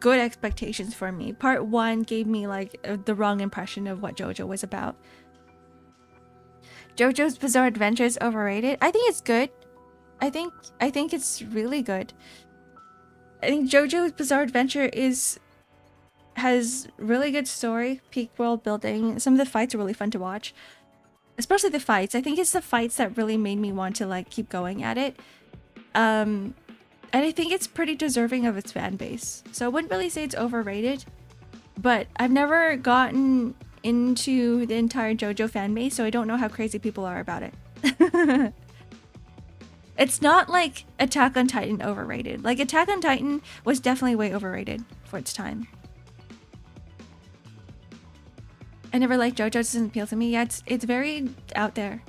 good expectations for me. Part 1 gave me like the wrong impression of what JoJo was about. JoJo's Bizarre Adventure is overrated. I think it's good. I think it's really good. I think JoJo's Bizarre Adventure has really good story, peak world building. Some of the fights are really fun to watch. Especially the fights. I think it's the fights that really made me want to like keep going at it. And I think it's pretty deserving of its fan base. So I wouldn't really say it's overrated. But I've never gotten into the entire JoJo fan base, so I don't know how crazy people are about it. It's not like Attack on Titan overrated. Like, Attack on Titan was definitely way overrated for its time. I never liked JoJo, it doesn't appeal to me. Yeah, it's very out there.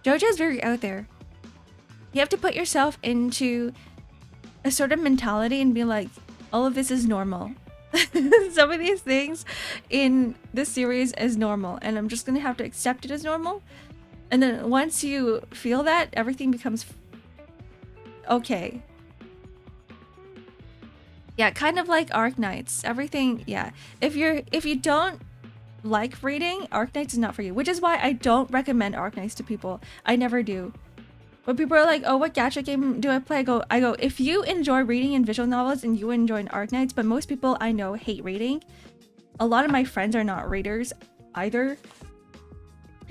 JoJo's very out there. You have to put yourself into a sort of mentality and be like, all of this is normal. Some of these things in this series is normal, and I'm just gonna have to accept it as normal. And then once you feel that, everything becomes okay. Yeah, kind of like Arc Knights. Everything, yeah. If you don't like reading, Arc Knights is not for you, which is why I don't recommend Arc Knights to people. I never do. When people are like, oh, what gacha game do I play? I go, if you enjoy reading and visual novels and you enjoy Arc Knights, but most people I know hate reading. A lot of my friends are not readers either.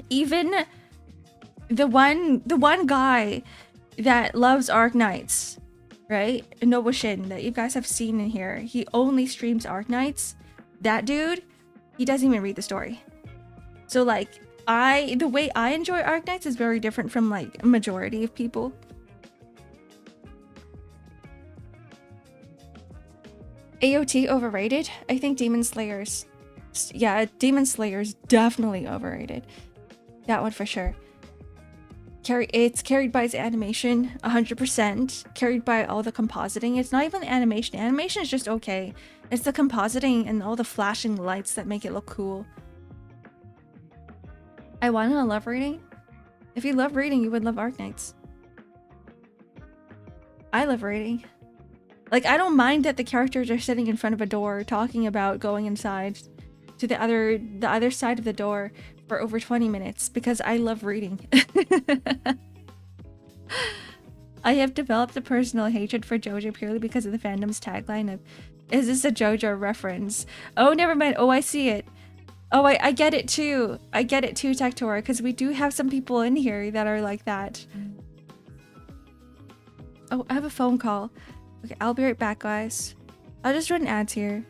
Even the one guy that loves Arc Knights, right? Nobushin, that you guys have seen in here. He only streams Arc Knights. That dude, he doesn't even read the story. So like, the way I enjoy Arc Knights is very different from like a majority of people. AOT overrated? I think Demon Slayer's definitely overrated. That one for sure. It's carried by its animation, 100%. Carried by all the compositing. It's not even the animation. Animation is just okay. It's the compositing and all the flashing lights that make it look cool. I wanna love reading. If you love reading, you would love Arc Knights. I love reading. Like, I don't mind that the characters are sitting in front of a door talking about going inside to the other side of the door for over 20 minutes because I love reading. I have developed a personal hatred for JoJo purely because of the fandom's tagline of, "Is this a JoJo reference?" Oh, never mind. Oh, I see it. Oh, I get it too. I get it too, Tektora, because we do have some people in here that are like that. Oh, I have a phone call. Okay, I'll be right back, guys. I'll just run ads here.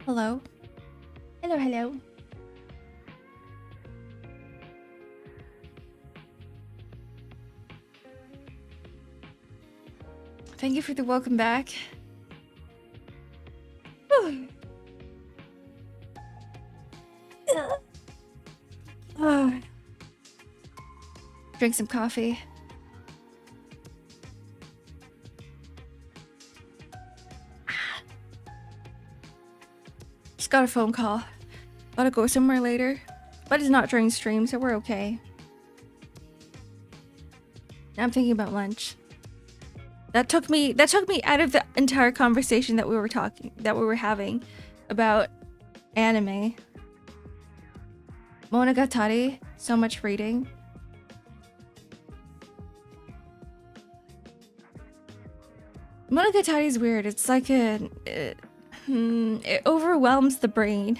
Hello? Hello, hello. Thank you for the welcome back. Drink some coffee. Just got a phone call. Gotta go somewhere later. But it's not during stream, so we're okay. Now I'm thinking about lunch. That took me out of the entire conversation that we were having about anime. Monogatari, so much reading. Monogatari is weird. It's like it overwhelms the brain.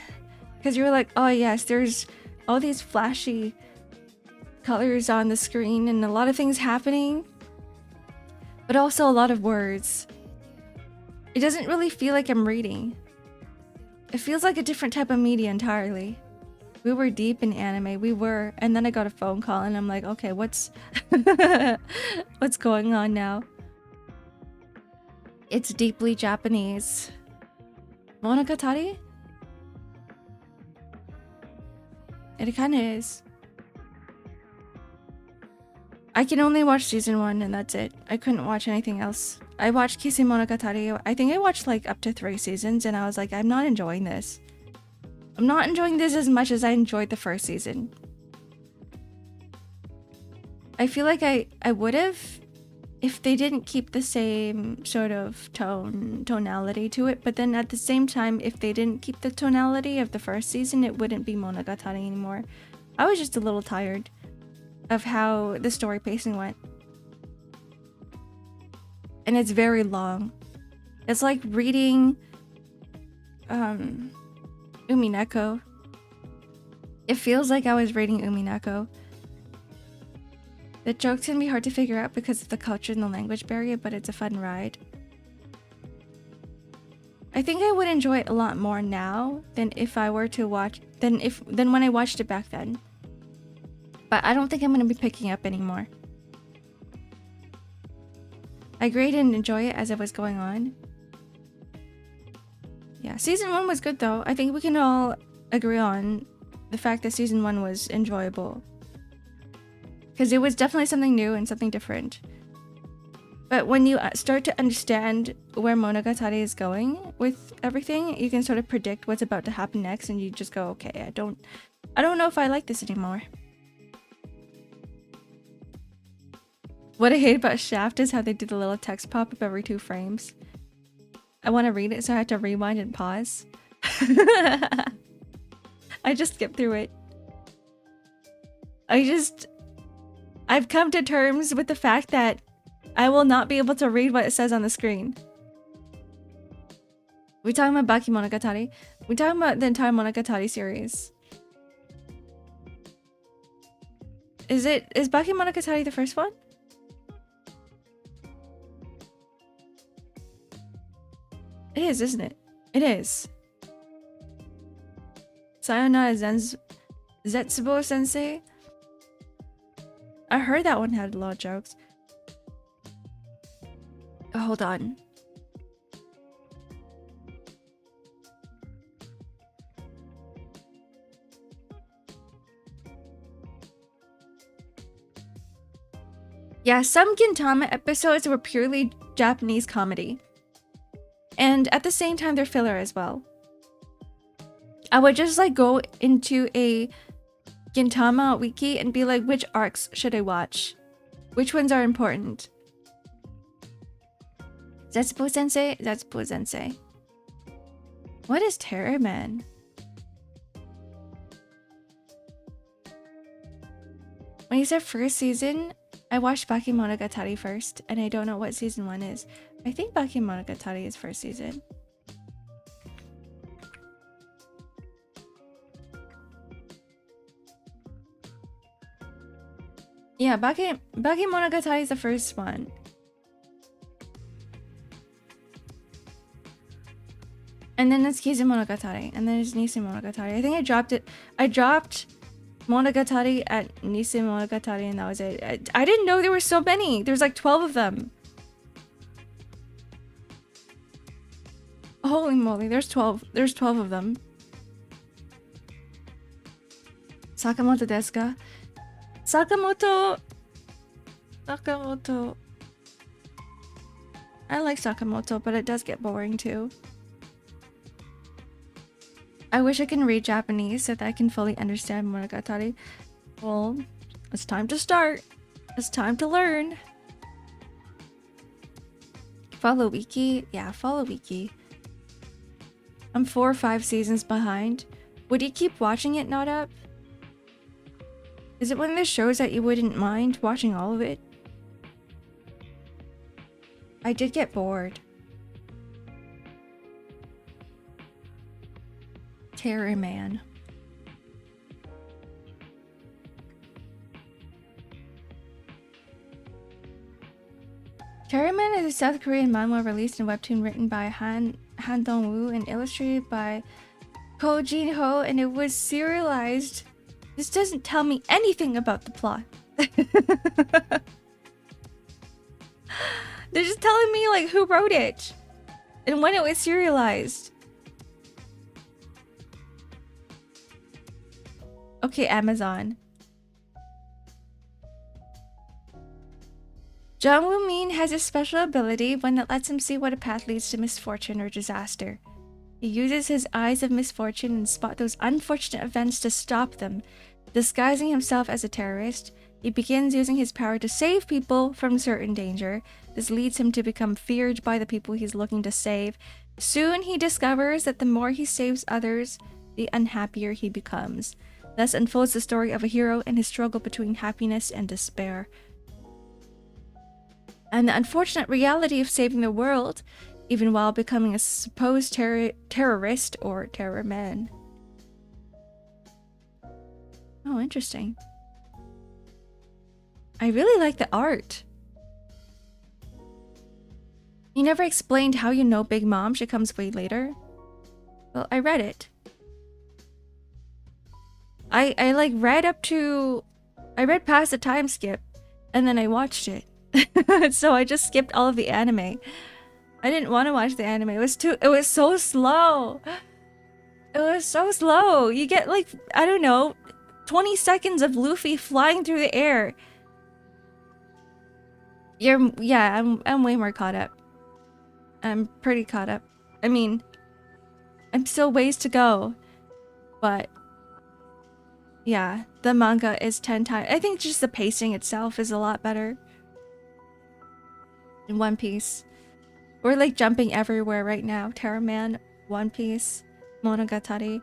Because you're like, oh yes, there's all these flashy colors on the screen and a lot of things happening. But also a lot of words. It doesn't really feel like I'm reading. It feels like a different type of media entirely. We were deep in anime, we were, and then I got a phone call and I'm like, okay, what's what's going on now? It's deeply Japanese. Monogatari? It kinda is. I can only watch season 1 and that's it. I couldn't watch anything else. I watched Kisei Monogatari. I think I watched like up to 3 seasons and I was like, I'm not enjoying this. I'm not enjoying this as much as I enjoyed the first season. I feel like I would have if they didn't keep the same sort of tonality to it, but then at the same time, if they didn't keep the tonality of the first season, it wouldn't be Monogatari anymore. I was just a little tired of how the story pacing went. And it's very long. It's like reading Umineko. It feels like I was reading Umineko. The jokes can be hard to figure out because of the culture and the language barrier, but it's a fun ride. I think I would enjoy it a lot more now than if I were to watch than when I watched it back then. But I don't think I'm going to be picking up anymore. I agreed and enjoy it as it was going on. Yeah, season 1 was good though. I think we can all agree on the fact that season 1 was enjoyable. Because it was definitely something new and something different. But when you start to understand where Monogatari is going with everything, you can sort of predict what's about to happen next and you just go, okay, I don't know if I like this anymore. What I hate about Shaft is how they do the little text pop-up every 2 frames. I want to read it, so I have to rewind and pause. I just skip through it. I've come to terms with the fact that I will not be able to read what it says on the screen. We talking about Baki Monogatari? We talking about the entire Monogatari series. Is Baki Monogatari the first one? It is, isn't it? It is. Sayonara Zetsubo Sensei? I heard that one had a lot of jokes. Oh, hold on. Yeah, some Gintama episodes were purely Japanese comedy. And at the same time, they're filler as well. I would just like go into a Gintama wiki and be like, which arcs should I watch? Which ones are important? Zetsubo Sensei? Zetsubo Sensei. What is Terror Man? When you said first season, I watched Baki Monogatari first, and I don't know what season 1 is. I think Baki Monogatari is first season. Yeah, Baki Monogatari is the first one. And then it's Kisei Monogatari, and then it's Nisei Monogatari. I think I dropped Monogatari at Nisei Monogatari, and that was it. I didn't know there were so many. There's like 12 of them. Holy moly, there's 12. There's 12 of them. Sakamoto desu ka? Sakamoto. I like Sakamoto, but it does get boring too. I wish I can read Japanese so that I can fully understand Monogatari. Well, it's time to start. It's time to learn. Follow Wiki? Yeah, follow Wiki. I'm 4 or 5 seasons behind. Would you keep watching it, Not Up? Is it one of the shows that you wouldn't mind watching all of it? I did get bored. Terror Man. Terror Man is a South Korean manhwa released in webtoon written by Han Dong-woo and illustrated by Ko Jin-ho, and it was serialized. This doesn't tell me anything about the plot. They're just telling me like who wrote it and when it was serialized. Okay, Amazon. Jung Woo Min has a special ability, one that lets him see what a path leads to misfortune or disaster. He uses his eyes of misfortune and spot those unfortunate events to stop them. Disguising himself as a terrorist, he begins using his power to save people from certain danger. This leads him to become feared by the people he's looking to save. Soon he discovers that the more he saves others, the unhappier he becomes. Thus unfolds the story of a hero and his struggle between happiness and despair. And the unfortunate reality of saving the world, even while becoming a supposed terrorist or terror man. Oh, interesting. I really like the art. You never explained how you know Big Mom. She comes way later. Well, I read it. I like read up to... I read past the time skip, and then I watched it. So I just skipped all of the anime. I didn't want to watch the anime. It was so slow. It was so slow. You get like, I don't know, 20 seconds of Luffy flying through the air. I'm way more caught up. I'm pretty caught up. I mean, I'm still ways to go. But yeah, the manga is 10 times. I think just the pacing itself is a lot better. In One Piece. We're like jumping everywhere right now. Terror Man, One Piece, Monogatari.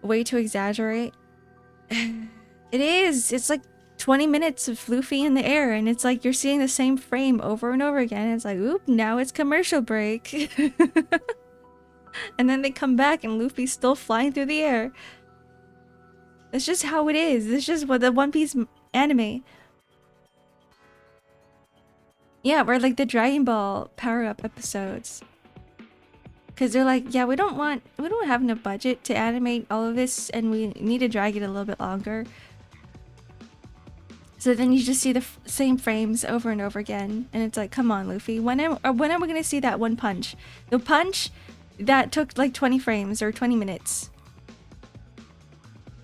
Way to exaggerate. It is. It's like 20 minutes of Luffy in the air, and it's like you're seeing the same frame over and over again. And it's like, oop, now it's commercial break. And then they come back and Luffy's still flying through the air. That's just how it is. It's just what the One Piece anime. Yeah, we're like the Dragon Ball power-up episodes. Because they're like, yeah, we don't have enough budget to animate all of this, and we need to drag it a little bit longer. So then you just see the same frames over and over again, and it's like, come on, Luffy, when are we gonna see that one punch? The punch that took like 20 frames or 20 minutes.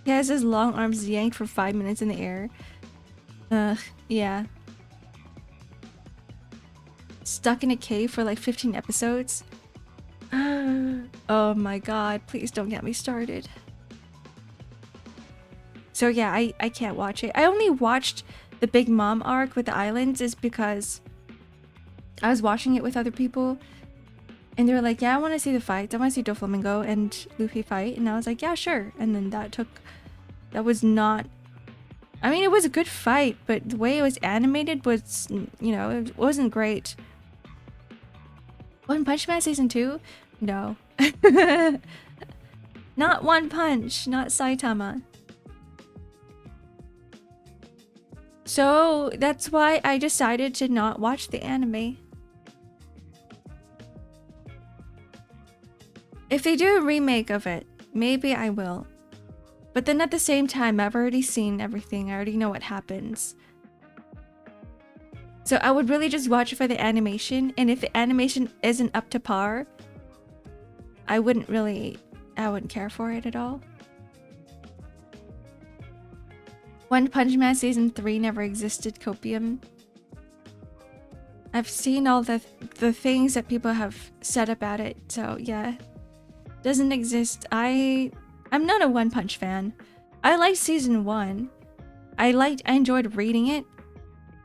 He has his long arms yanked for 5 minutes in the air. Yeah. Stuck in a cave for like 15 episodes. Oh my god, please don't get me started. So yeah, I can't watch it. I only watched the Big Mom arc with the islands is because I was watching it with other people and they were like, yeah, I want to see the fights. I want to see Doflamingo and Luffy fight. And I was like, yeah, sure. And then that was not... I mean, it was a good fight, but the way it was animated was, you know, it wasn't great. One Punch Man Season 2? No. Not One Punch, not Saitama. So that's why I decided to not watch the anime. If they do a remake of it, maybe I will. But then at the same time, I've already seen everything. I already know what happens. So I would really just watch it for the animation, and if the animation isn't up to par, I wouldn't care for it at all. One Punch Man Season 3 never existed, Copium. I've seen all the things that people have said about it, so yeah. Doesn't exist. I'm not a One Punch fan. I liked Season 1. I enjoyed reading it.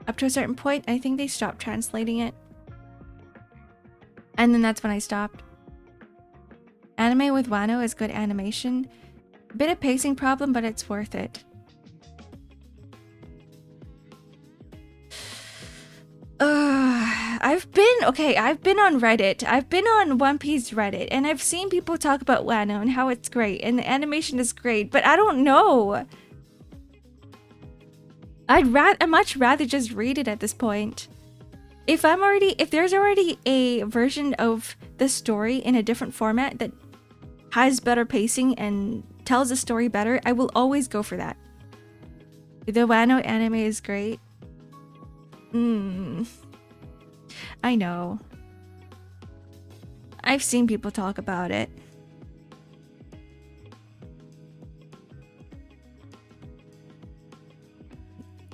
Up to a certain point, I think they stopped translating it. And then that's when I stopped. Anime with Wano is good animation. A bit of pacing problem, but it's worth it. I've been on Reddit. I've been on One Piece Reddit, and I've seen people talk about Wano and how it's great, and the animation is great, but I don't know. I'd much rather just read it at this point. If there's already a version of the story in a different format that has better pacing and tells the story better, I will always go for that. The Wano anime is great. I know. I've seen people talk about it.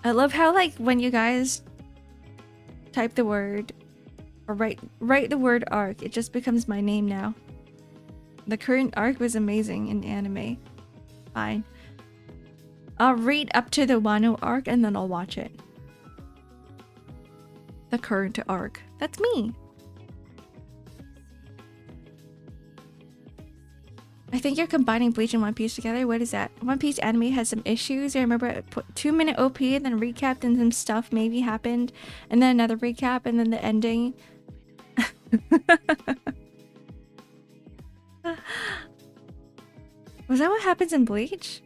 I love how, like, when you guys type the word or write the word arc, it just becomes my name now. The current arc was amazing in anime. Fine. I'll read up to the Wano arc and then I'll watch it. The current arc. That's me. I think you're combining Bleach and One Piece together. What is that? One Piece anime has some issues. I remember I put 2-minute OP and then recapped and some stuff maybe happened. And then another recap and then the ending. Was that what happens in Bleach?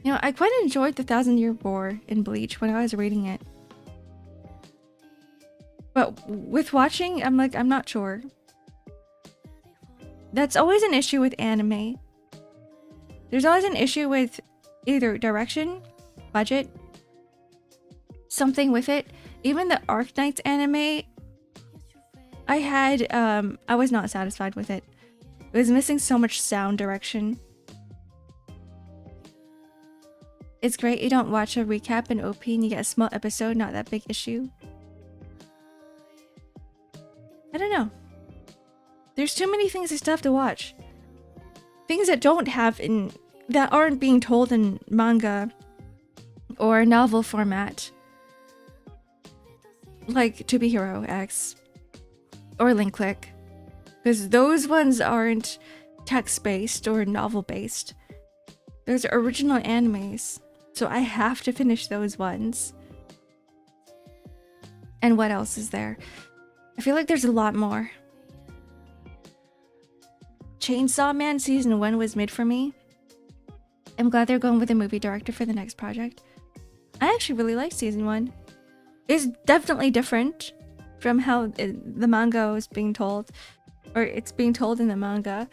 You know, I quite enjoyed the 1,000-Year War in Bleach when I was reading it. But with watching, I'm like, I'm not sure. That's always an issue with anime. There's always an issue with either direction, budget, something with it. Even the Arc Knights anime, I was not satisfied with it. It was missing so much sound direction. It's great you don't watch a recap and OP and you get a small episode, not that big issue. I don't know. There's too many things I still have to watch. Things that that aren't being told in manga or novel format. Like To Be Hero X or Link Click. Because those ones aren't text-based or novel-based. Those are original animes. So I have to finish those ones. And what else is there? I feel like there's a lot more. Chainsaw Man Season 1 was mid for me. I'm glad they're going with a movie director for the next project. I actually really like Season 1. It's definitely different from how the manga is being told. Or it's being told in the manga.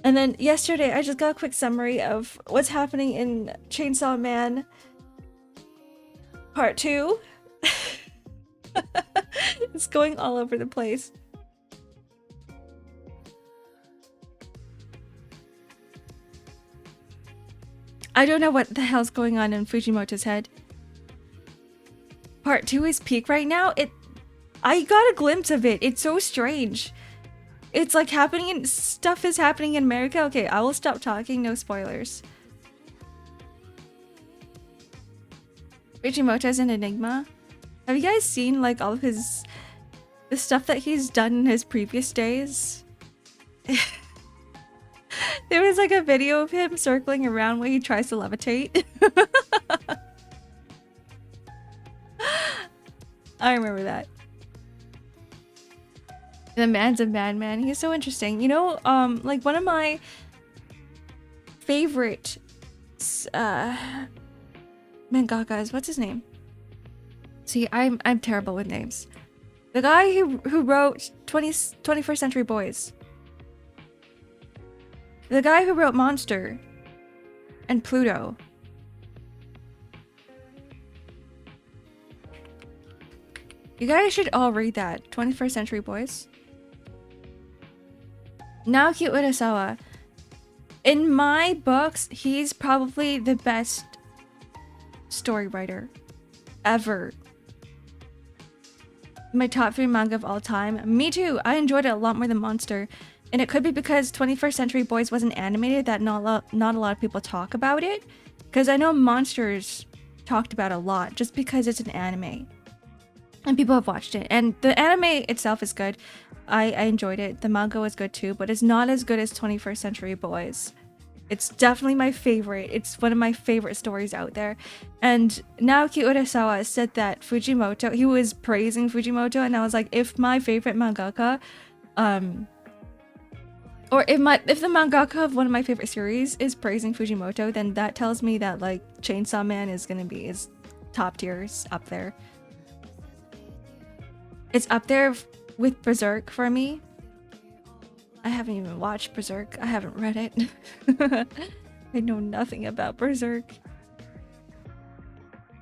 And then yesterday, I just got a quick summary of what's happening in Chainsaw Man Part 2. It's going all over the place. I don't know what the hell's going on in Fujimoto's head. Part 2 is peak right now. I got a glimpse of it. It's so strange. It's like stuff is happening in America. Okay, I will stop talking. No spoilers. Fujimoto's an enigma. Have you guys seen like all of the stuff that he's done in his previous days? There was like a video of him circling around where he tries to levitate. I remember that. The man's a madman. He's so interesting. You know, like one of my favorite mangakas. What's his name? See, I'm terrible with names. The guy who wrote 21st Century Boys. The guy who wrote Monster and Pluto. You guys should all read that. 21st Century Boys. Naoki Urasawa. In my books, he's probably the best story writer ever. My top 3 manga of all time. Me too. I enjoyed it a lot more than Monster. And it could be because 21st Century Boys wasn't animated that not a lot of people talk about it. Because I know Monsters talked about a lot just because it's an anime. And people have watched it. And the anime itself is good. I enjoyed it. The manga was good too. But it's not as good as 21st Century Boys. It's definitely my favorite. It's one of my favorite stories out there. And Naoki Urasawa said that Fujimoto, he was praising Fujimoto, and I was like, if my favorite mangaka, or if the mangaka of one of my favorite series is praising Fujimoto, then that tells me that like Chainsaw Man is gonna be his top tiers up there. It's up there with Berserk for me. I haven't even watched Berserk. I haven't read it. I know nothing about Berserk.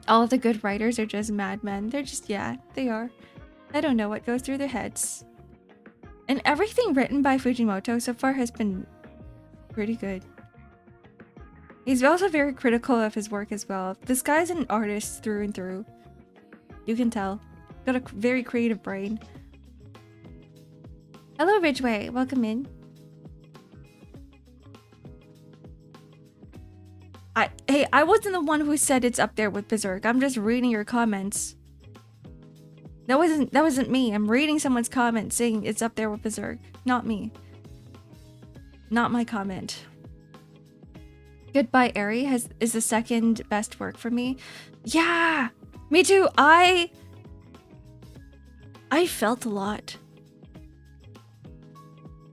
All of the good writers are just madmen. They're just, yeah, they are. I don't know what goes through their heads. And everything written by Fujimoto so far has been pretty good. He's also very critical of his work as well. This guy's an artist through and through. You can tell. Got a very creative brain. Hello, Ridgeway. Welcome in. Hey, I wasn't the one who said it's up there with Berserk. I'm just reading your comments. That wasn't me. I'm reading someone's comment saying it's up there with Berserk. Not me. Not my comment. Goodbye Eri is the second best work for me. Yeah, me too. I felt a lot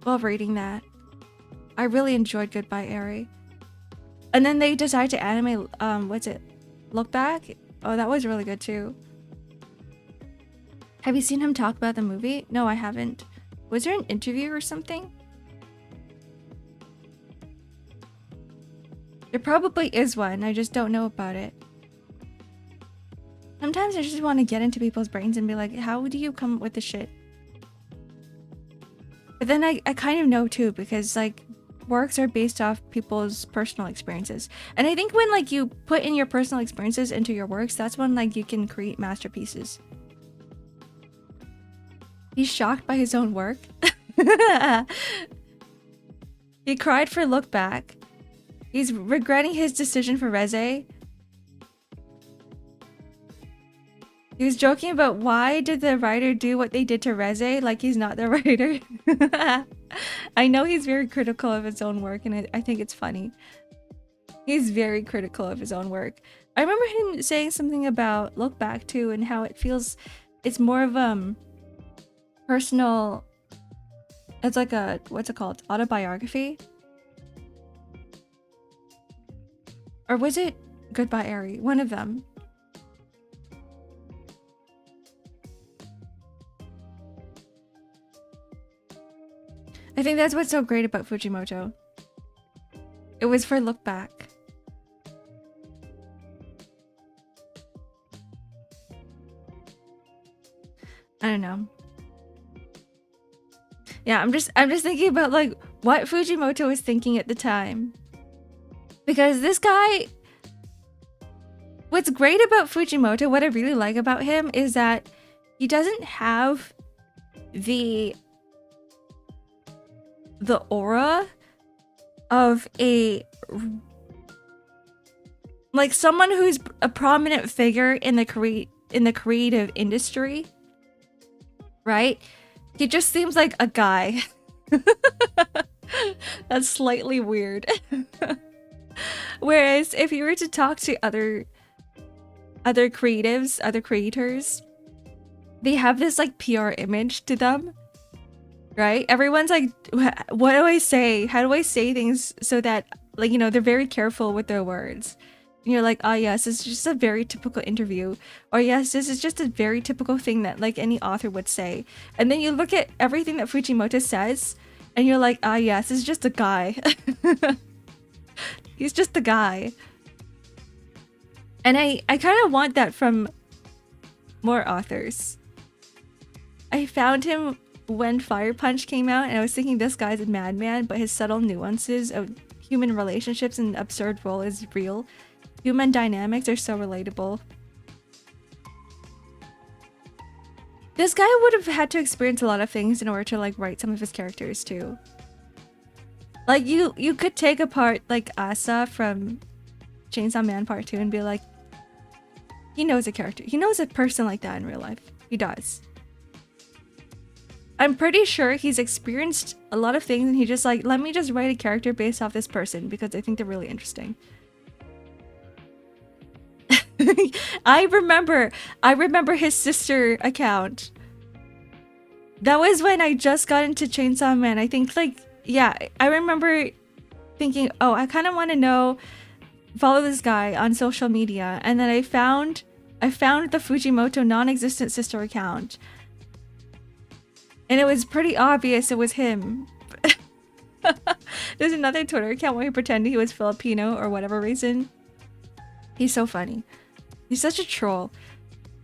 while reading that. I really enjoyed Goodbye Eri. And then they decided to animate what's it? Look Back? Oh, that was really good too. Have you seen him talk about the movie? No, I haven't. Was there an interview or something? There probably is one. I just don't know about it. Sometimes I just want to get into people's brains and be like, how do you come up with this shit? But then I kind of know too, because like works are based off people's personal experiences. And I think when like you put in your personal experiences into your works, that's when like you can create masterpieces. He's shocked by his own work. He cried for Look Back. He's regretting his decision for Reze. He was joking about why did the writer do what they did to Reze, like he's not the writer. I know he's very critical of his own work, and I think it's funny. He's very critical of his own work. I remember him saying something about Look Back too, and how it feels, it's more of personal, it's like a, what's it called, autobiography? Or was it Goodbye Eri? One of them. I think that's what's so great about Fujimoto. It was for Look Back. I don't know. Yeah, I'm just thinking about like what Fujimoto was thinking at the time. Because this guy, what's great about Fujimoto, what I really like about him is that he doesn't have the aura of a like someone who's a prominent figure in the creative industry, right? He just seems like a guy. That's slightly weird. Whereas if you were to talk to other creatives, other creators, they have this like PR image to them, right? Everyone's like, what do I say? How do I say things so that, like, you know, they're very careful with their words. And you're like, oh yes, it's just a very typical interview. Or yes, this is just a very typical thing that like any author would say. And then you look at everything that Fujimoto says and you're like, ah yes, it's just a guy. He's just the guy. And I kind of want that from more authors. I found him when Fire Punch came out and I was thinking this guy's a madman, but his subtle nuances of human relationships and absurd role is real. Human dynamics are so relatable. This guy would have had to experience a lot of things in order to like write some of his characters too. Like you could take apart like Asa from Chainsaw Man Part 2 and be like, he knows a character. He knows a person like that in real life. He does. I'm pretty sure he's experienced a lot of things and he just like, let me just write a character based off this person because I think they're really interesting. I remember his sister account. That was when I just got into Chainsaw Man. I think like, yeah, I remember thinking, oh, I kind of want to follow this guy on social media. And then I found the Fujimoto non-existent sister account. And it was pretty obvious it was him. There's another Twitter account where he pretended he was Filipino or whatever reason. He's so funny. He's such a troll.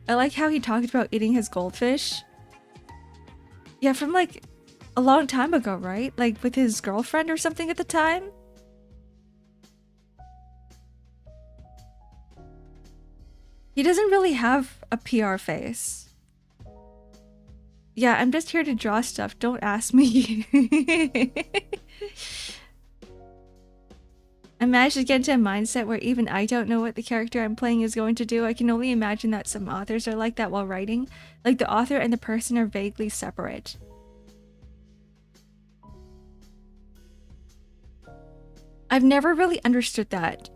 I like how he talked about eating his goldfish. Yeah, from like a long time ago, right? Like with his girlfriend or something at the time. He doesn't really have a PR face. Yeah, I'm just here to draw stuff. Don't ask me. I managed to get into a mindset where even I don't know what the character I'm playing is going to do. I can only imagine that some authors are like that while writing. Like the author and the person are vaguely separate. I've never really understood that.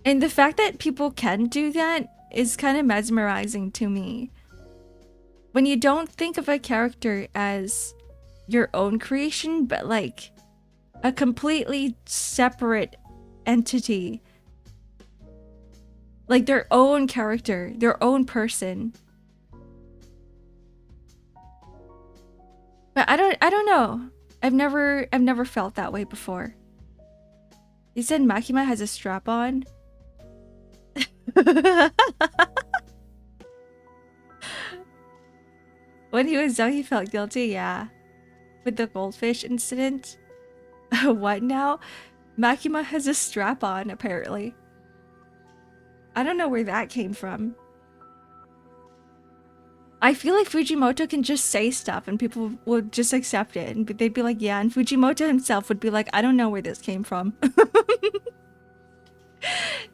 And the fact that people can do that is kind of mesmerizing to me. When you don't think of a character as your own creation, but like a completely separate entity. Like their own character, their own person. But I don't know. I've never felt that way before. He said Makima has a strap on. When he was young, he felt guilty, yeah. With the goldfish incident. What now? Makima has a strap on, apparently. I don't know where that came from. I feel like Fujimoto can just say stuff and people would just accept it. And they'd be like, yeah. And Fujimoto himself would be like, I don't know where this came from.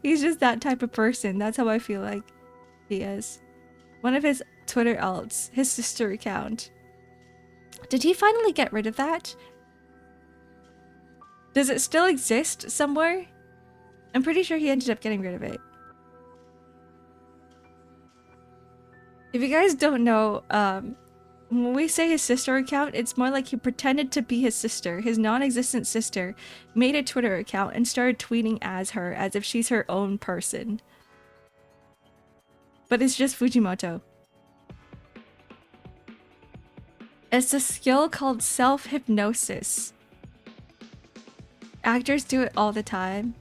He's just that type of person. That's how I feel like he is. One of his Twitter alts, his sister account. Did he finally get rid of that? Does it still exist somewhere? I'm pretty sure he ended up getting rid of it. If you guys don't know, when we say his sister account, it's more like he pretended to be his sister, his non-existent sister, made a Twitter account and started tweeting as her, as if she's her own person. But it's just Fujimoto. It's a skill called self-hypnosis. Actors do it all the time.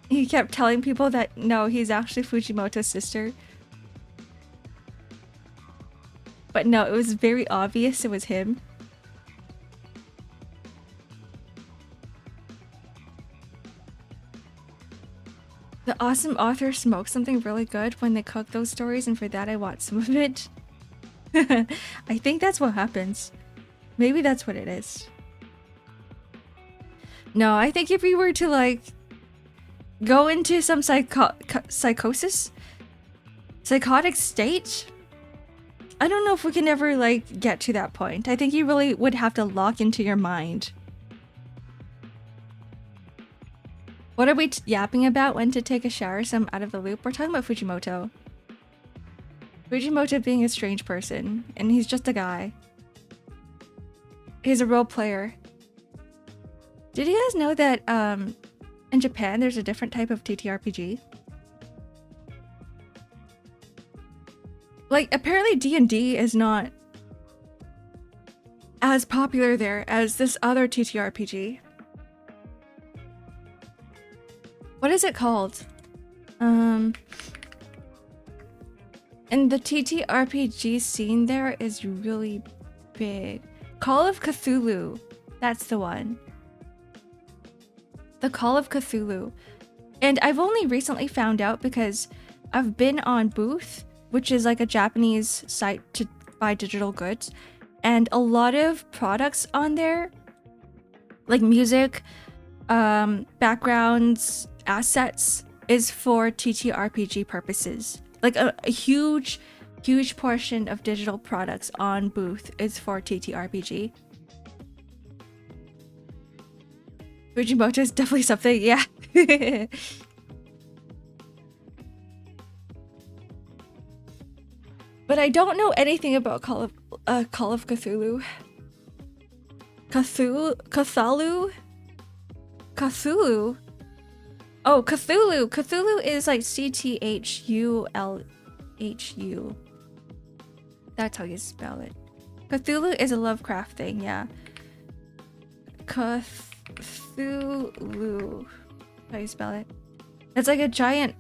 He kept telling people that no, he's actually Fujimoto's sister. But no, it was very obvious it was him. The awesome author smoked something really good when they cook those stories, and for that I want some of it. I think that's what happens. Maybe that's what it is. No, I think if you were to like go into some psychotic state, I don't know if we can ever like get to that point. I think you really would have to lock into your mind. What are we yapping about? When to take a shower, so I'm out of the loop? We're talking about Fujimoto. Fujimoto being a strange person, and he's just a guy. He's a role player. Did you guys know that in Japan there's a different type of TTRPG? Like apparently D&D is not as popular there as this other TTRPG. What is it called? And the TTRPG scene there is really big. Call of Cthulhu. That's the one. The Call of Cthulhu. And I've only recently found out because I've been on Booth, which is like a Japanese site to buy digital goods. And a lot of products on there, like music, backgrounds, assets, is for TTRPG purposes. like a huge portion of digital products on booth is for TTRPG. Fujimoto is definitely something, yeah. But I don't know anything about Call of Cthulhu. Cthulhu? Oh, Cthulhu. Cthulhu is like CTHULHU. That's how you spell it. Cthulhu is a Lovecraft thing, yeah. Cthulhu. How you spell it? It's like a giant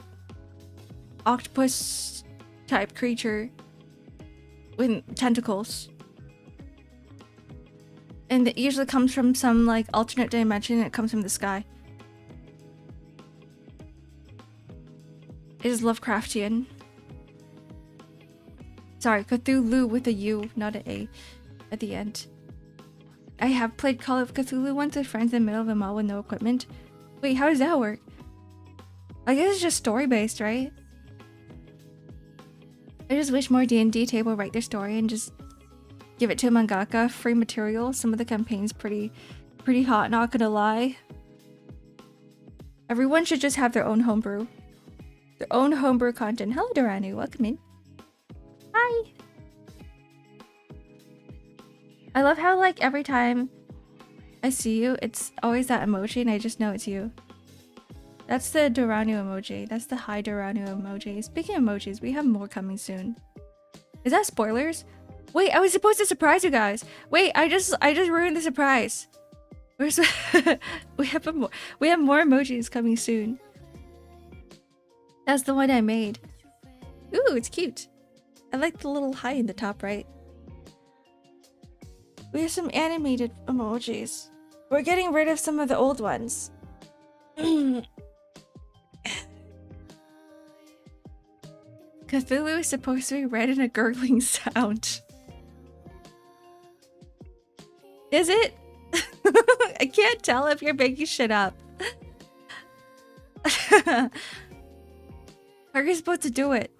octopus type creature with tentacles. And it usually comes from some like alternate dimension, and it comes from the sky. It is Lovecraftian. Sorry, Cthulhu with a U, not an A at the end. I have played Call of Cthulhu once with friends in the middle of a mall with no equipment. Wait, how does that work? I guess it's just story-based, right? I just wish more D&D table write their story and just give it to a mangaka. Free material. Some of the campaign's pretty hot, not gonna lie. Everyone should just have their own homebrew. Their own homebrew content. Hello, Doranu. Welcome in. Hi. I love how like every time I see you, it's always that emoji and I just know it's you. That's the Doranu emoji. That's the hi Doranu emoji. Speaking of emojis, we have more coming soon. Is that spoilers? Wait, I was supposed to surprise you guys. Wait, I just ruined the surprise. we have more emojis coming soon. That's the one I made. Ooh, it's cute. I like the little hi in the top right. We have some animated emojis. We're getting rid of some of the old ones. Cthulhu is supposed to be read in a gurgling sound. Is it? I can't tell if you're making shit up. How are you supposed to do it?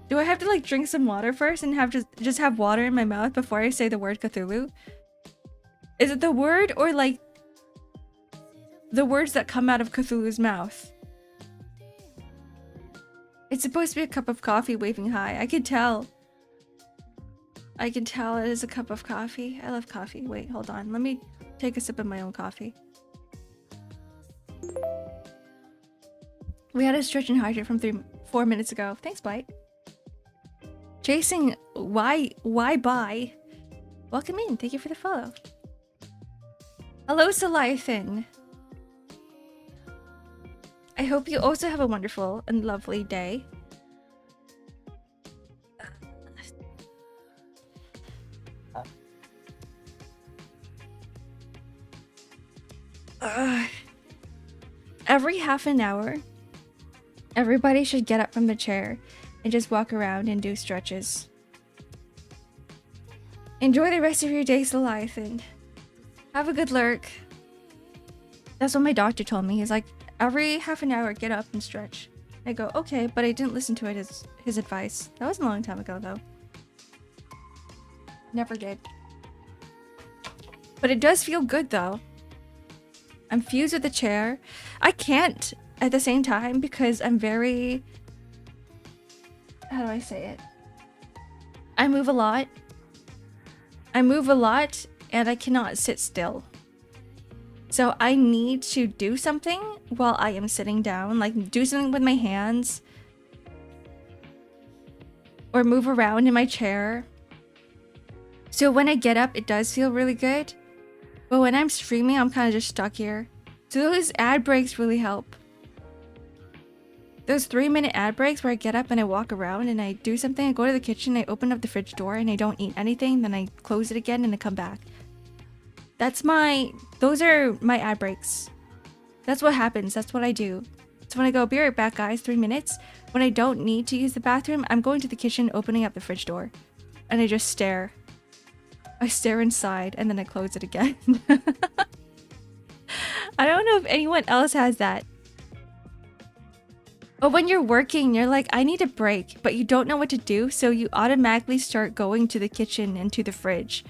Do I have to like drink some water first and have just have water in my mouth before I say the word Cthulhu? Is it the word or like the words that come out of Cthulhu's mouth? It's supposed to be a cup of coffee waving high. I can tell. I can tell it is a cup of coffee. I love coffee. Wait, hold on. Let me take a sip of my own coffee. We had a stretch and hydrate from 4 minutes ago. Thanks, Blight. Chasing why buy? Welcome in. Thank you for the follow. Hello, Saliathan. I hope you also have a wonderful and lovely day. Every half an hour, everybody should get up from the chair and just walk around and do stretches. Enjoy the rest of your day, Saliathan. Have a good lurk. That's what my doctor told me. He's like, every half an hour, get up and stretch. I go, okay, but I didn't listen to it as his advice. That was a long time ago, though. Never did. But it does feel good, though. I'm fused with the chair. I can't at the same time because I'm very... How do I say it? I move a lot. And I cannot sit still. So I need to do something while I am sitting down, like do something with my hands or move around in my chair. So when I get up, it does feel really good. But when I'm streaming, I'm kind of just stuck here. So those ad breaks really help. Those 3-minute ad breaks where I get up and I walk around and I do something, I go to the kitchen, I open up the fridge door and I don't eat anything, then I close it again and I come back. Those are my ad breaks. That's what happens. That's what I do. So when I go, be right back, guys, 3 minutes. When I don't need to use the bathroom, I'm going to the kitchen, opening up the fridge door. And I just stare. I stare inside and then I close it again. I don't know if anyone else has that. Or when you're working, you're like, I need a break, but you don't know what to do, so you automatically start going to the kitchen and to the fridge.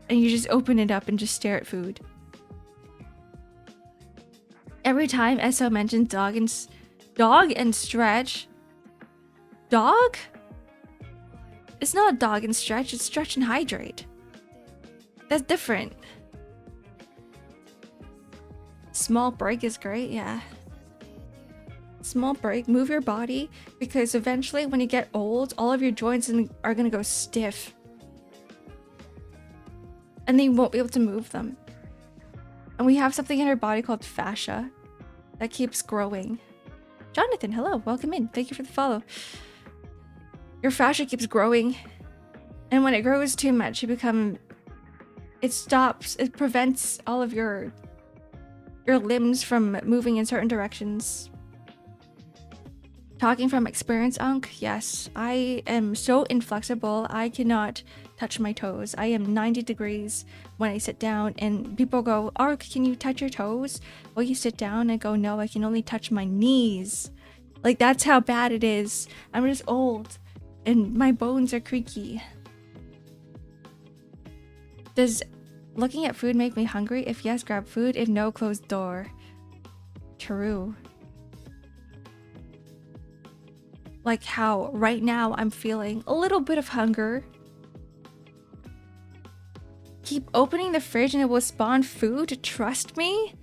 And you just open it up and just stare at food. Every time SO mentions dog and stretch. Dog? It's not dog and stretch, it's stretch and hydrate. That's different. Small break is great, yeah. Small break, move your body, because eventually when you get old, all of your joints are gonna go stiff. And then you won't be able to move them. And we have something in our body called fascia that keeps growing. Jonathan, hello, welcome in. Thank you for the follow. Your fascia keeps growing. And when it grows too much, it prevents all of your limbs from moving in certain directions. Talking from experience, Unc, yes. I am so inflexible, I cannot touch my toes. I am 90 degrees when I sit down, and people go, Ark, can you touch your toes? Well, you sit down and go, no, I can only touch my knees. Like, that's how bad it is. I'm just old, and my bones are creaky. Does looking at food make me hungry? If yes, grab food. If no, close door. True. Like how right now I'm feeling a little bit of hunger. Keep opening the fridge and it will spawn food. Trust me.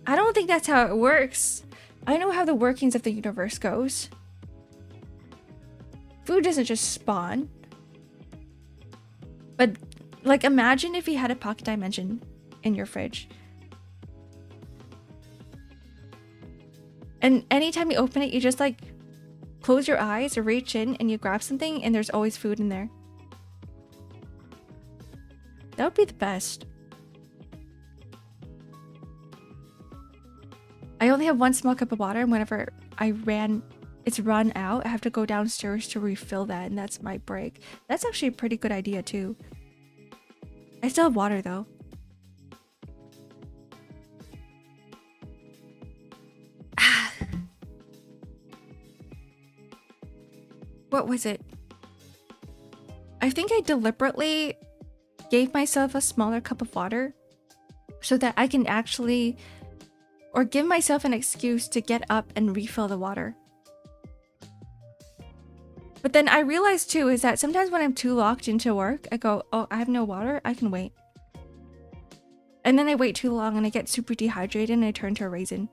I don't think that's how it works. I know how the workings of the universe goes. Food doesn't just spawn. But like, imagine if you had a pocket dimension in your fridge. And anytime you open it, you just like close your eyes or reach in and you grab something and there's always food in there. That would be the best. I only have one small cup of water, and whenever it's run out, I have to go downstairs to refill that, and that's my break. That's actually a pretty good idea too. I still have water though. What was it? I think I deliberately gave myself a smaller cup of water so that I can actually, or give myself an excuse to get up and refill the water. But then I realized too is that sometimes when I'm too locked into work, I go, oh, I have no water, I can wait. And then I wait too long and I get super dehydrated and I turn to a raisin.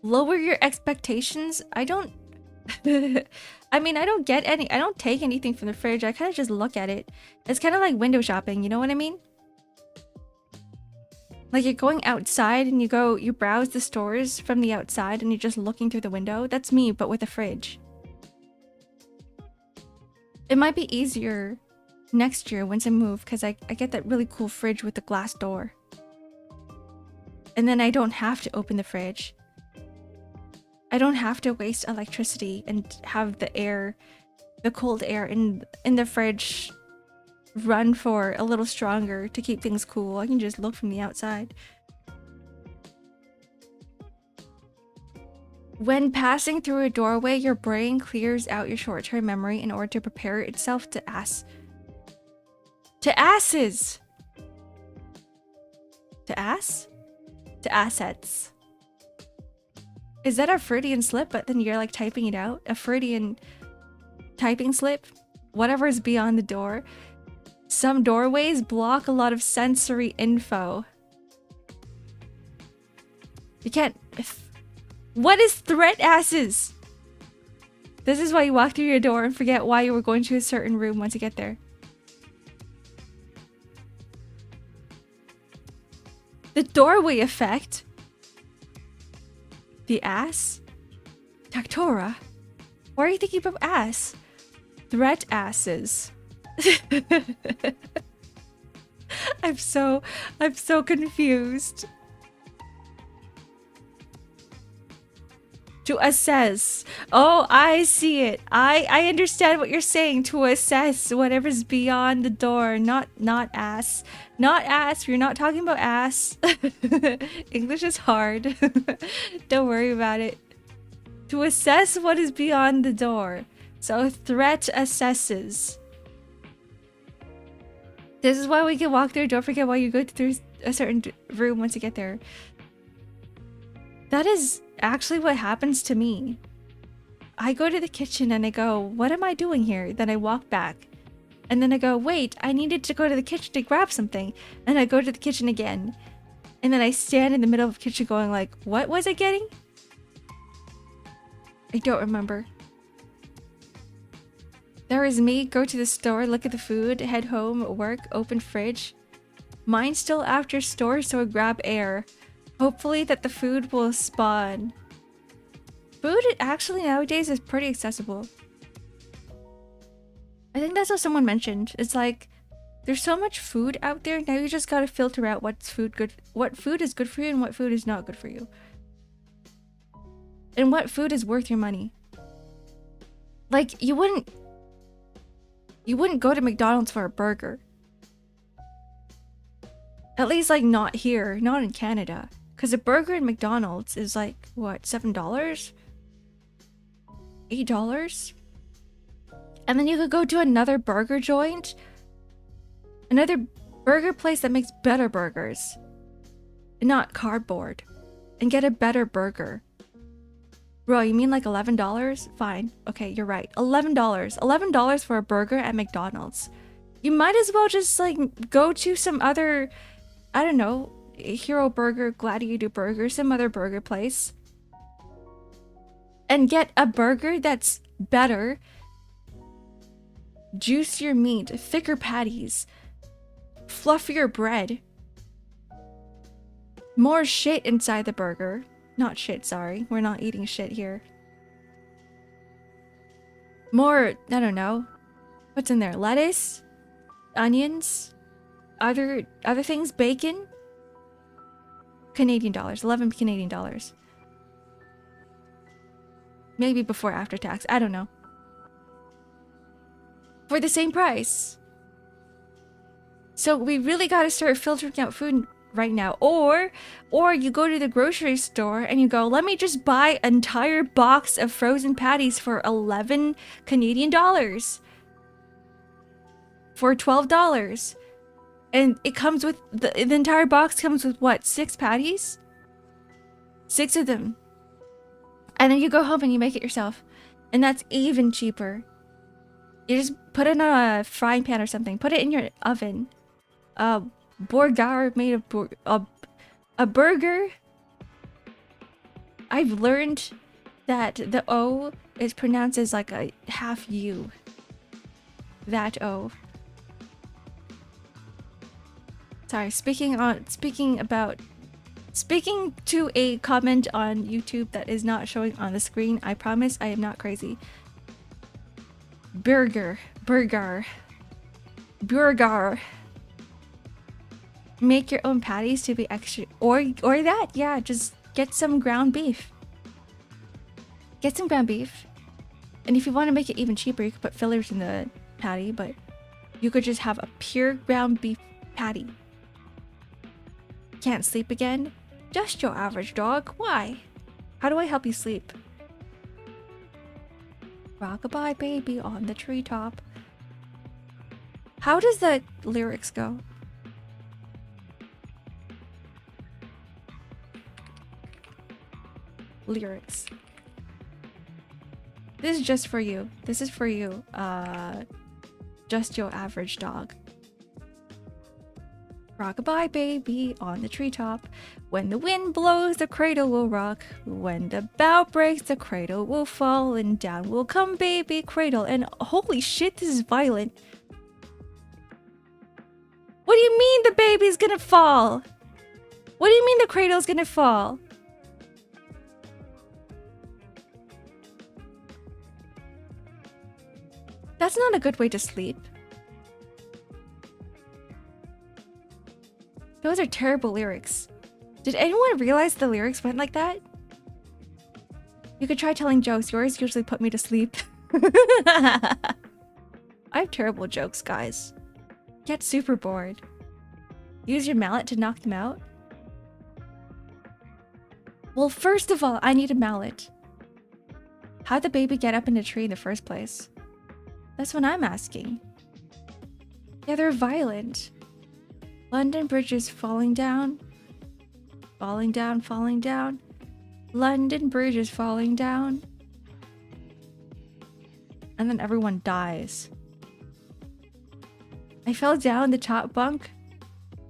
Lower your expectations. I don't I mean, I don't take anything from the fridge. I kind of just look at it. It's kind of like window shopping, you know what I mean? Like you're going outside and you browse the stores from the outside and you're just looking through the window. That's me, but with a fridge. It might be easier next year once I move because I get that really cool fridge with the glass door. And then I don't have to open the fridge. I don't have to waste electricity and have the cold air in the fridge run for a little stronger to keep things cool. I can just look from the outside. When passing through a doorway, your brain clears out your short-term memory in order to prepare itself to asses. To assets. Is that a Freudian slip, but then you're like typing it out? A Freudian typing slip? Whatever is beyond the door. Some doorways block a lot of sensory info. You can't... What is threat asses? This is why you walk through your door and forget why you were going to a certain room once you get there. The doorway effect? The ass? Tactora? Why are you thinking about ass? Threat asses. I'm so confused. To assess. Oh, I see it. I understand what you're saying. To assess whatever's beyond the door. Not ass. Not ass. We're not talking about ass. English is hard. Don't worry about it. To assess what is beyond the door. So threat assesses. This is why we can walk there. Don't forget why you go through a certain room once you get there. That is actually what happens to me. I go to the kitchen and I go, what am I doing here? Then I walk back. And then I go, wait, I needed to go to the kitchen to grab something. And I go to the kitchen again. And then I stand in the middle of the kitchen going like, what was I getting? I don't remember. There is me, go to the store, look at the food, head home, work, open fridge. Mine still after store, so I grab air. Hopefully that the food will spawn. Food actually nowadays is pretty accessible. I think that's what someone mentioned. It's like there's so much food out there, now you just gotta filter out what food is good for you and what food is not good for you. And what food is worth your money. Like you wouldn't go to McDonald's for a burger. At least like not here, not in Canada. Because a burger in McDonald's is like, what, $7? $8? And then you could go to another burger joint. Another burger place that makes better burgers. And not cardboard. And get a better burger. Bro, you mean like $11? Fine. Okay, you're right. $11. $11 for a burger at McDonald's. You might as well just like go to some other, I don't know, Hero Burger, Gladiator Burger, some other burger place. And get a burger that's better. Juicier meat, thicker patties, fluffier bread. More shit inside the burger. Not shit, sorry. We're not eating shit here. More, I don't know. What's in there? Lettuce? Onions? Other things? Bacon? Canadian dollars. 11 Canadian dollars. Maybe before after tax. I don't know. For the same price. So we really gotta start filtering out food right now. Or you go to the grocery store and you go, let me just buy an entire box of frozen patties for 11 Canadian dollars. For $12. And it comes with, the entire box comes with what, 6 patties? 6 of them. And then you go home and you make it yourself. And that's even cheaper. You just put it in a frying pan or something. Put it in your oven. Burger made of a burger. I've learned that the O is pronounced as like a half U. That O. Sorry, speaking to a comment on YouTube that is not showing on the screen. I promise I am not crazy. Burger. Make your own patties to be extra, or that, yeah, just get some ground beef. Get some ground beef. And if you want to make it even cheaper, you could put fillers in the patty, but you could just have a pure ground beef patty. Can't sleep again? Just your average dog. Why? How do I help you sleep? Rockabye baby on the treetop. How does the lyrics go? Lyrics. This is just for you. This is for you. Just your average dog. Rockabye baby on the treetop. When the wind blows, the cradle will rock. When the bough breaks, the cradle will fall. And down will come baby cradle. And holy shit, this is violent. What do you mean the baby's gonna fall? What do you mean the cradle's gonna fall? That's not a good way to sleep. Those are terrible lyrics. Did anyone realize the lyrics went like that? You could try telling jokes. Yours usually put me to sleep. I have terrible jokes, guys. Get super bored. Use your mallet to knock them out? Well, first of all, I need a mallet. How'd the baby get up in the tree in the first place? That's what I'm asking. Yeah, they're violent. London Bridge is falling down. Falling down, falling down. London Bridge is falling down. And then everyone dies. I fell down the top bunk.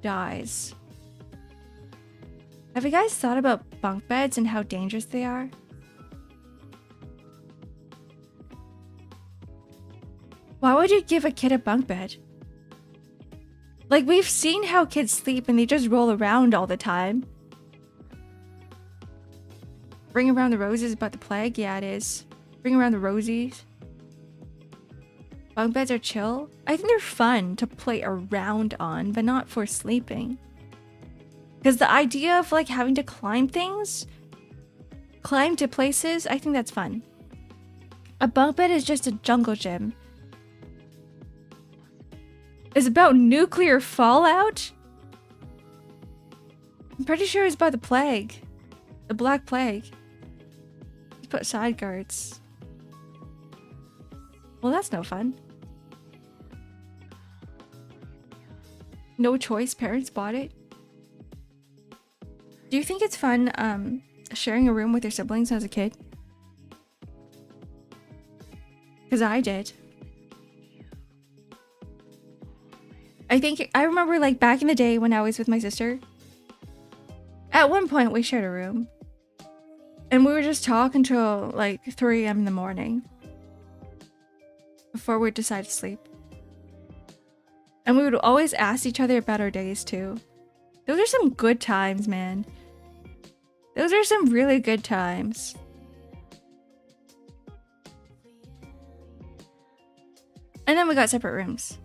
Dies. Have you guys thought about bunk beds and how dangerous they are? Why would you give a kid a bunk bed? Like, we've seen how kids sleep and they just roll around all the time. Bring around the roses about the plague? Yeah, it is. Bring around the rosies. Bunk beds are chill. I think they're fun to play around on, but not for sleeping. Because the idea of like having to climb things, climb to places, I think that's fun. A bunk bed is just a jungle gym. It's about nuclear fallout? I'm pretty sure it's about the plague. The Black Plague. Let's put side guards. Well, that's no fun. No choice, parents bought it. Do you think it's fun sharing a room with your siblings as a kid? Because I did. I remember like back in the day when I was with my sister. At one point we shared a room. And we would just talk until like 3 AM in the morning. Before we'd decide to sleep. And we would always ask each other about our days too. Those are some good times, man. Those are some really good times. And then we got separate rooms.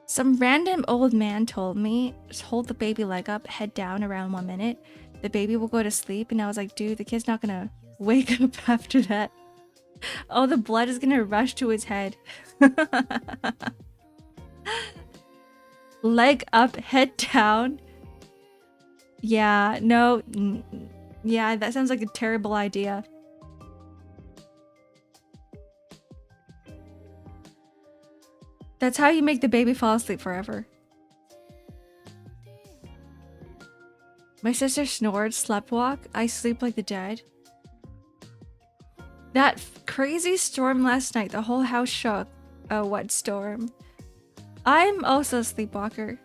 Some random old man told me, just hold the baby leg up, head down around 1 minute. The baby will go to sleep. And I was like, dude, the kid's not gonna wake up after that. Oh, the blood is gonna rush to his head. Leg up, head down. Yeah, no. Yeah, that sounds like a terrible idea. That's how you make the baby fall asleep forever. My sister snored, sleptwalk. I sleep like the dead. That crazy storm last night, the whole house shook. Oh, what storm. I'm also a sleepwalker.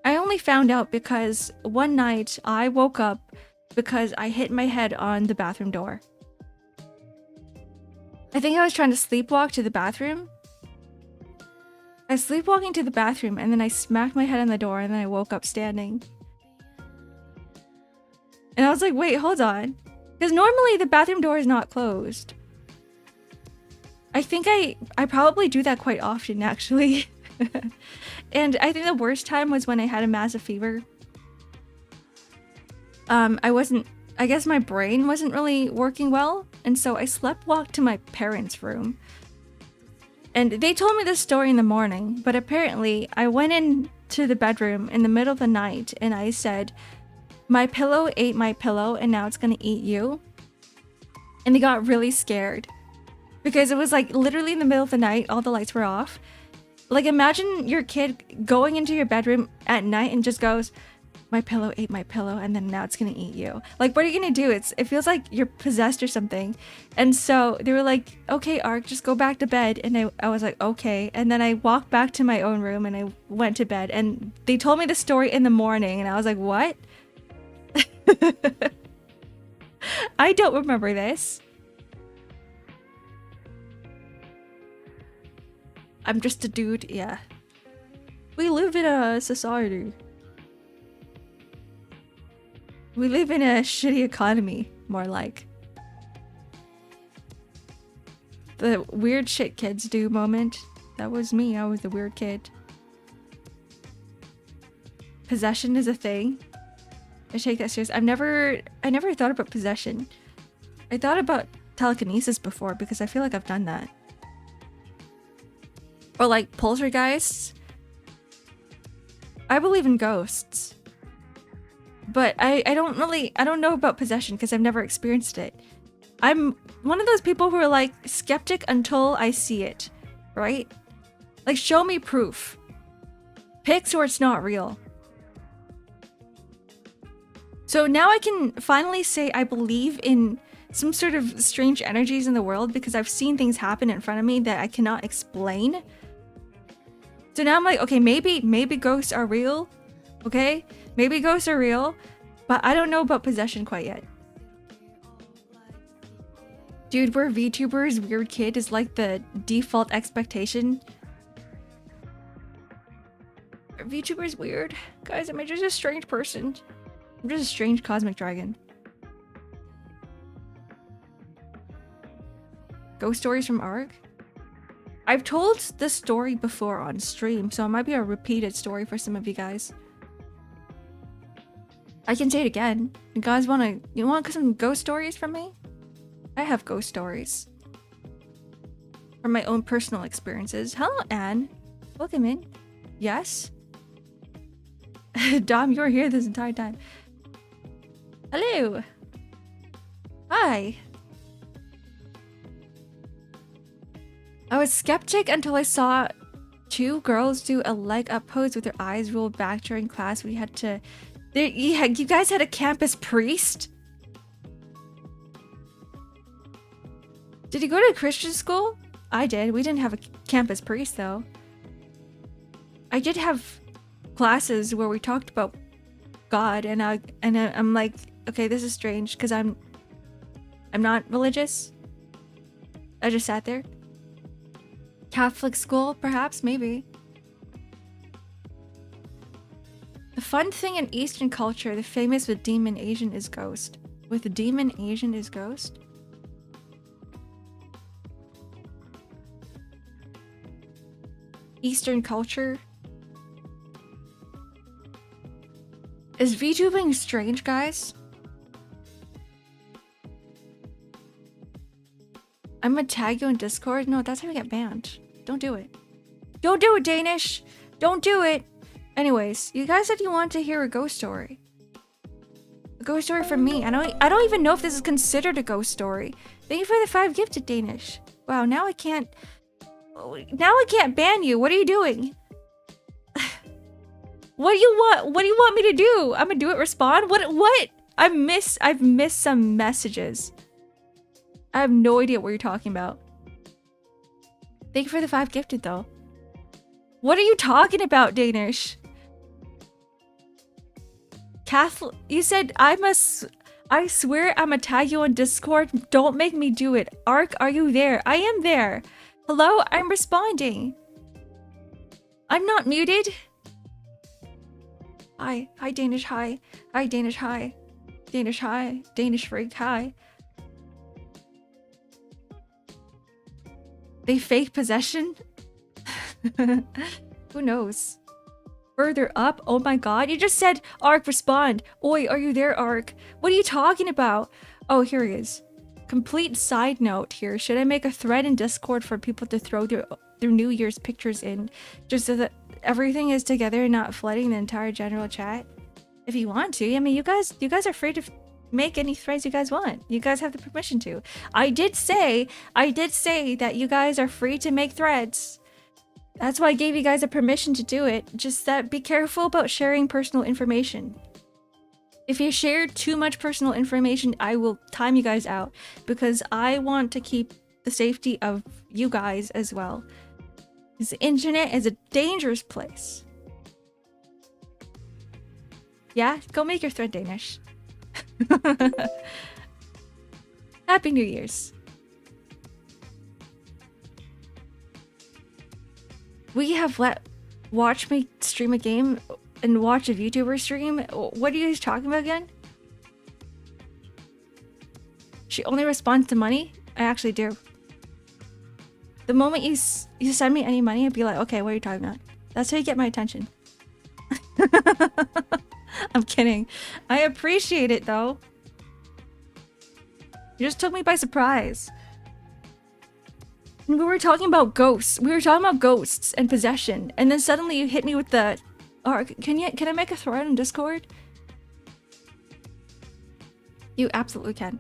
I only found out because one night I woke up because I hit my head on the bathroom door. I think I was trying to sleepwalk to the bathroom. I was sleepwalking to the bathroom and then I smacked my head on the door and then I woke up standing. And I was like, wait, hold on. Because normally the bathroom door is not closed. I think I probably do that quite often, actually. And I think the worst time was when I had a massive fever. I guess my brain wasn't really working well. And so I sleptwalked to my parents' room. And they told me this story in the morning, but apparently I went into the bedroom in the middle of the night and I said, my pillow ate my pillow and now it's gonna eat you. And they got really scared. Because it was like literally in the middle of the night, all the lights were off. Like imagine your kid going into your bedroom at night and just goes, my pillow ate my pillow and then now it's gonna eat you. Like what are you gonna do? It feels like you're possessed or something. And so they were like, okay, Ark, just go back to bed. And I was like, okay. And then I walked back to my own room and I went to bed. And they told me the story in the morning and I was like, what? I don't remember this. I'm just a dude, yeah. We live in a society. We live in a shitty economy, more like. The weird shit kids do moment. That was me, I was the weird kid. Possession is a thing. I take that serious. I never thought about possession. I thought about telekinesis before because I feel like I've done that. Or like poltergeists. I believe in ghosts. But I don't know about possession because I've never experienced it. I'm one of those people who are like skeptic until I see it, right? Like show me proof. Pics or it's not real. So now I can finally say I believe in some sort of strange energies in the world because I've seen things happen in front of me that I cannot explain. So now I'm like, okay, maybe ghosts are real. Okay? Maybe ghosts are real, but I don't know about possession quite yet. Dude, we're VTubers, weird kid is like the default expectation. Are VTubers weird? Guys, am I just a strange person? I'm just a strange cosmic dragon. Ghost stories from Ark? I've told this story before on stream, so it might be a repeated story for some of you guys. I can say it again. You guys you want some ghost stories from me? I have ghost stories. From my own personal experiences. Hello, Anne. Welcome in. Yes? Dom, you were here this entire time. Hello. Hi. I was skeptic until I saw two girls do a leg up pose with their eyes rolled back during class. We had to... You guys had a campus priest? Did you go to a Christian school? I did. We didn't have a campus priest though. I did have classes where we talked about God, and I'm like, okay, this is strange because I'm not religious. I just sat there. Catholic school, perhaps, maybe. The fun thing in Eastern culture, the famous with Demon Asian is ghost. With Demon Asian is ghost? Eastern culture? Is VTubing strange, guys? I'm gonna tag you in Discord? No, that's how you get banned. Don't do it. Don't do it, Danish! Don't do it! Anyways, you guys said you wanted to hear a ghost story. A ghost story from me. I don't even know if this is considered a ghost story. Thank you for the 5 gifted, Danish. Wow, now I can't ban you. What are you doing? What do you want? What do you want me to do? I'm gonna do it, respond? What? I've missed some messages. I have no idea what you're talking about. Thank you for the 5 gifted though. What are you talking about, Danish? Catholic, you said I swear I'm gonna tag you on Discord. Don't make me do it. Ark, are you there? I am there. Hello, I'm responding. I'm not muted. Hi Danish, hi. Hi Danish, hi. Danish, hi. Danish freak, hi. They fake possession? Who knows? Further up? Oh my god. You just said, Ark, respond. Oi, are you there, Ark? What are you talking about? Oh, here he is. Complete side note here. Should I make a thread in Discord for people to throw their New Year's pictures in? Just so that everything is together and not flooding the entire general chat? If you want to. I mean, you guys are free to make any threads you guys want. You guys have the permission to. I did say that you guys are free to make threads. That's why I gave you guys a permission to do it. Just that be careful about sharing personal information. If you share too much personal information, I will time you guys out because I want to keep the safety of you guys as well. Because the internet is a dangerous place. Yeah, go make your thread, Danish. Happy New Year's. We have watch me stream a game and watch a VTuber stream. What are you guys talking about again? She only responds to money? I actually do. The moment you send me any money, I'd be like, okay, what are you talking about? That's how you get my attention. I'm kidding. I appreciate it though. You just took me by surprise. We were talking about ghosts. We were talking about ghosts and possession, and then suddenly you hit me with the... Oh, can I make a thread on Discord? You absolutely can.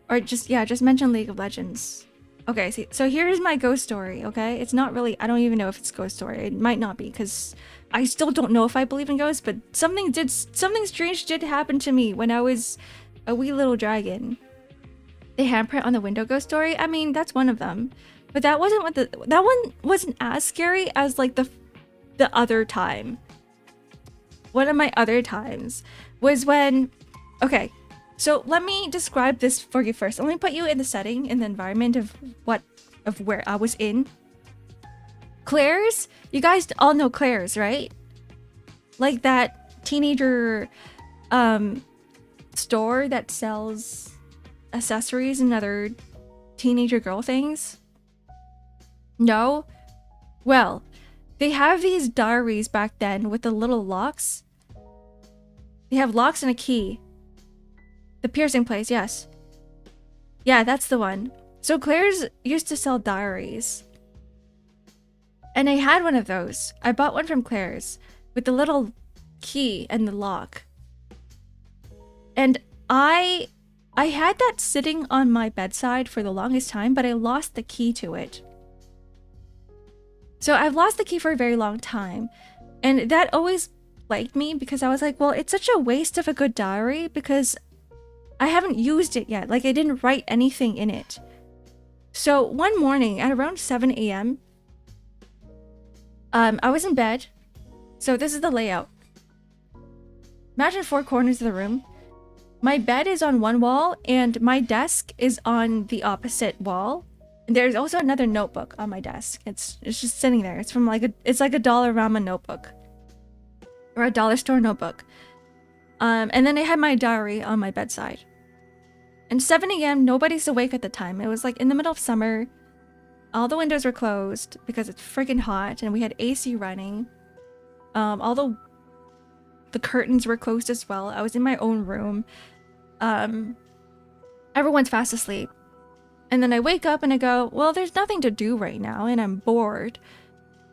Or just mention League of Legends. Okay, see, so here's my ghost story, okay? It's not really... I don't even know if it's a ghost story. It might not be, because I still don't know if I believe in ghosts, but something strange did happen to me when I was a wee little dragon. The handprint on the window ghost story, I mean, that's one of them. But that wasn't that one wasn't as scary as like the other time. One of my other times was when... Okay, so let me describe this for you first. Let me put you in the setting, in the environment of where I was in. Claire's, you guys all know Claire's, right? Like that teenager store that sells accessories and other teenager girl things? No? Well, they have these diaries back then with the little locks. They have locks and a key. The piercing place, yes. Yeah, that's the one. So Claire's used to sell diaries. And I had one of those. I bought one from Claire's with the little key and the lock. And I had that sitting on my bedside for the longest time, but I lost the key to it. So I've lost the key for a very long time. And that always plagued me because I was like, well, it's such a waste of a good diary because I haven't used it yet. Like, I didn't write anything in it. So one morning at around 7 a.m., I was in bed. So this is the layout. Imagine 4 corners of the room. My bed is on one wall and my desk is on the opposite wall. And there's also another notebook on my desk. It's just sitting there. It's from like it's like a Dollarama notebook. Or a dollar store notebook. And then I had my diary on my bedside. And 7 a.m., nobody's awake at the time. It was like in the middle of summer. All the windows were closed because it's freaking hot and we had AC running. All the curtains were closed as well. I was in my own room. Everyone's fast asleep. And then I wake up and I go, well, there's nothing to do right now and I'm bored.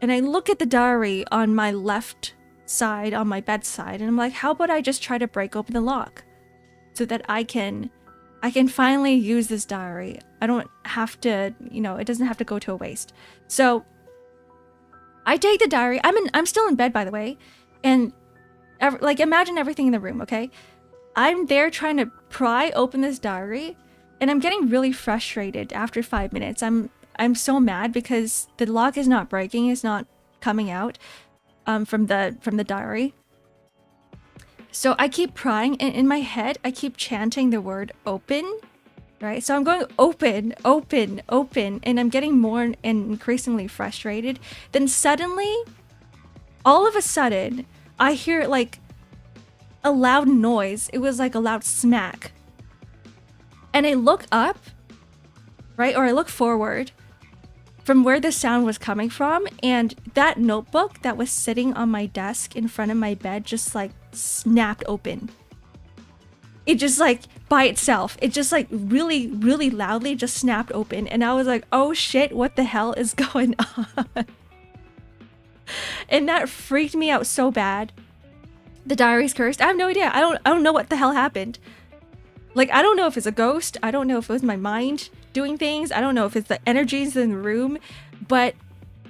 And I look at the diary on my left side, on my bedside, and I'm like, how about I just try to break open the lock so that I can finally use this diary. I don't have to, it doesn't have to go to a waste. So I take the diary. I'm still in bed, by the way. And like, imagine everything in the room, okay? I'm there trying to pry open this diary and I'm getting really frustrated after 5 minutes. I'm so mad because the lock is not breaking. It's not coming out from the diary. So I keep prying, and in my head, I keep chanting the word open, right? So I'm going open, open, open, and I'm getting more and increasingly frustrated. Then suddenly, all of a sudden, I hear like a loud noise. It was like a loud smack. And I look up, right? Or I look forward from where the sound was coming from, and that notebook that was sitting on my desk in front of my bed just like snapped open. It just like by itself, it just like really, really loudly just snapped open. And I was like, oh shit, what the hell is going on? And that freaked me out so bad. The diary's cursed. I have no idea. I don't know what the hell happened. Like, I don't know if it's a ghost. I don't know if it was my mind doing things. I don't know if it's the energies in the room. But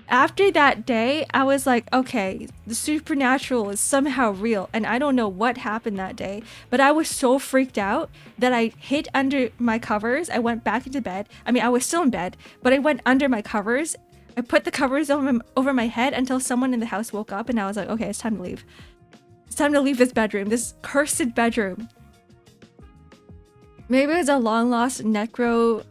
after that day, I was like, okay, the supernatural is somehow real. And I don't know what happened that day. But I was so freaked out that I hid under my covers. I went back into bed. I mean, I was still in bed, but I went under my covers. I put the covers over my head until someone in the house woke up. And I was like, okay, it's time to leave. It's time to leave this bedroom, this cursed bedroom. Maybe it was a long-lost Necronomicon?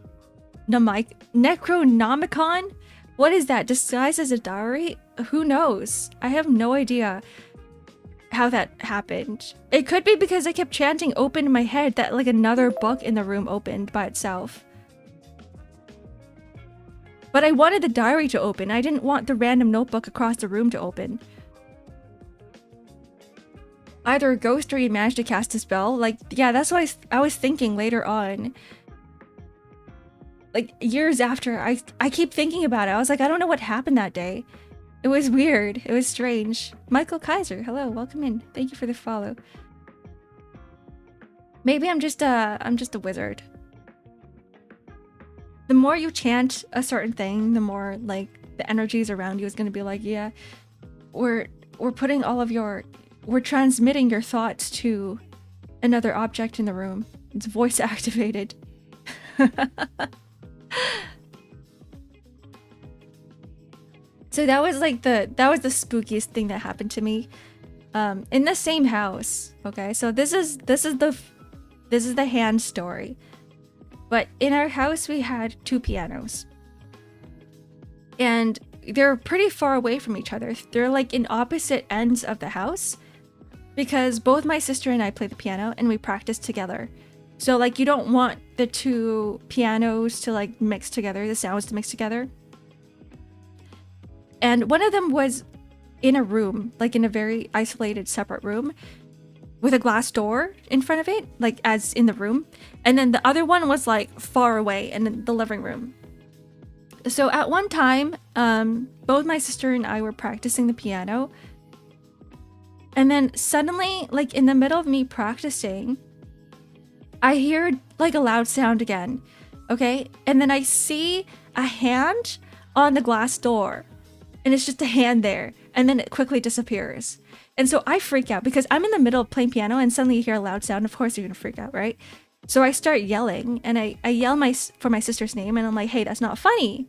What is that? Disguised as a diary? Who knows? I have no idea how that happened. It could be because I kept chanting open in my head that like another book in the room opened by itself. But I wanted the diary to open. I didn't want the random notebook across the room to open. either a ghost or you managed to cast a spell. Like, yeah, that's what I was thinking later on. Like, years after, I keep thinking about it. I was like, I don't know what happened that day. It was weird. It was strange. Michael Kaiser, hello, welcome in. Thank you for the follow. Maybe I'm just a wizard. The more you chant a certain thing, the more like the energies around you is going to be like, yeah, we're putting all of we're transmitting your thoughts to another object in the room. It's voice activated. So that was like the spookiest thing that happened to me, in the same house. Okay, so this is the hand story, but in our house we had 2 pianos, and they're pretty far away from each other. They're like in opposite ends of the house, because both my sister and I play the piano and we practice together. So like you don't want the 2 pianos to like mix together, the sounds to mix together. And one of them was in a room, like in a very isolated separate room with a glass door in front of it, like as in the room. And then the other one was like far away in the living room. So at one time, both my sister and I were practicing the piano. And then suddenly, like in the middle of me practicing, I hear like a loud sound again. Okay. And then I see a hand on the glass door. And it's just a hand there, and then it quickly disappears. And so I freak out because I'm in the middle of playing piano and suddenly you hear a loud sound. Of course you're gonna freak out, right? So I start yelling, and I yell for my sister's name, and I'm like, hey, that's not funny.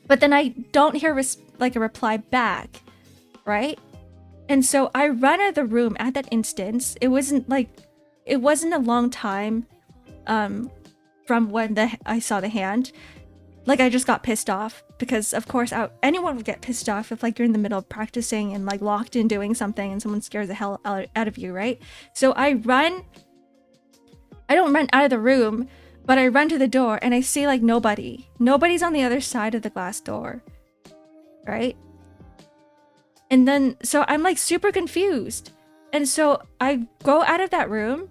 But then I don't hear like a reply back, right? And so I run out of the room at that instance. It wasn't a long time from when I saw the hand. Like, I just got pissed off because, of course, anyone would get pissed off if, like, you're in the middle of practicing and, like, locked in doing something and someone scares the hell out of you, right? So I don't run out of the room, but I run to the door and I see, like, nobody. Nobody's on the other side of the glass door, right? And then, so I'm, like, super confused. And so I go out of that room.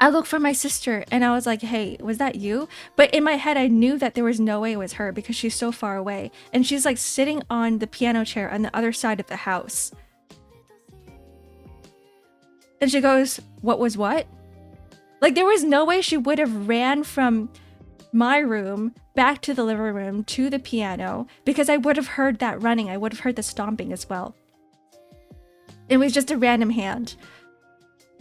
I look for my sister and I was like, hey, was that you? But in my head, I knew that there was no way it was her because she's so far away. And she's like sitting on the piano chair on the other side of the house. And she goes, what was what? Like, there was no way she would have ran from my room back to the living room to the piano, because I would have heard that running. I would have heard the stomping as well. It was just a random hand.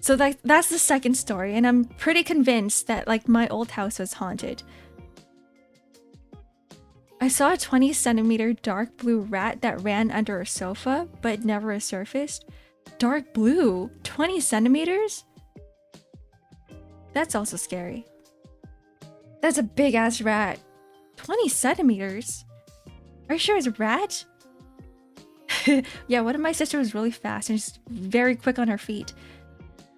So that's the second story, and I'm pretty convinced that, like, my old house was haunted. I saw a 20-centimeter dark blue rat that ran under a sofa, but never resurfaced. Dark blue? 20 centimeters? That's also scary. That's a big-ass rat. 20 centimeters? Are you sure it's a rat? Yeah, one of my sisters was really fast and just very quick on her feet.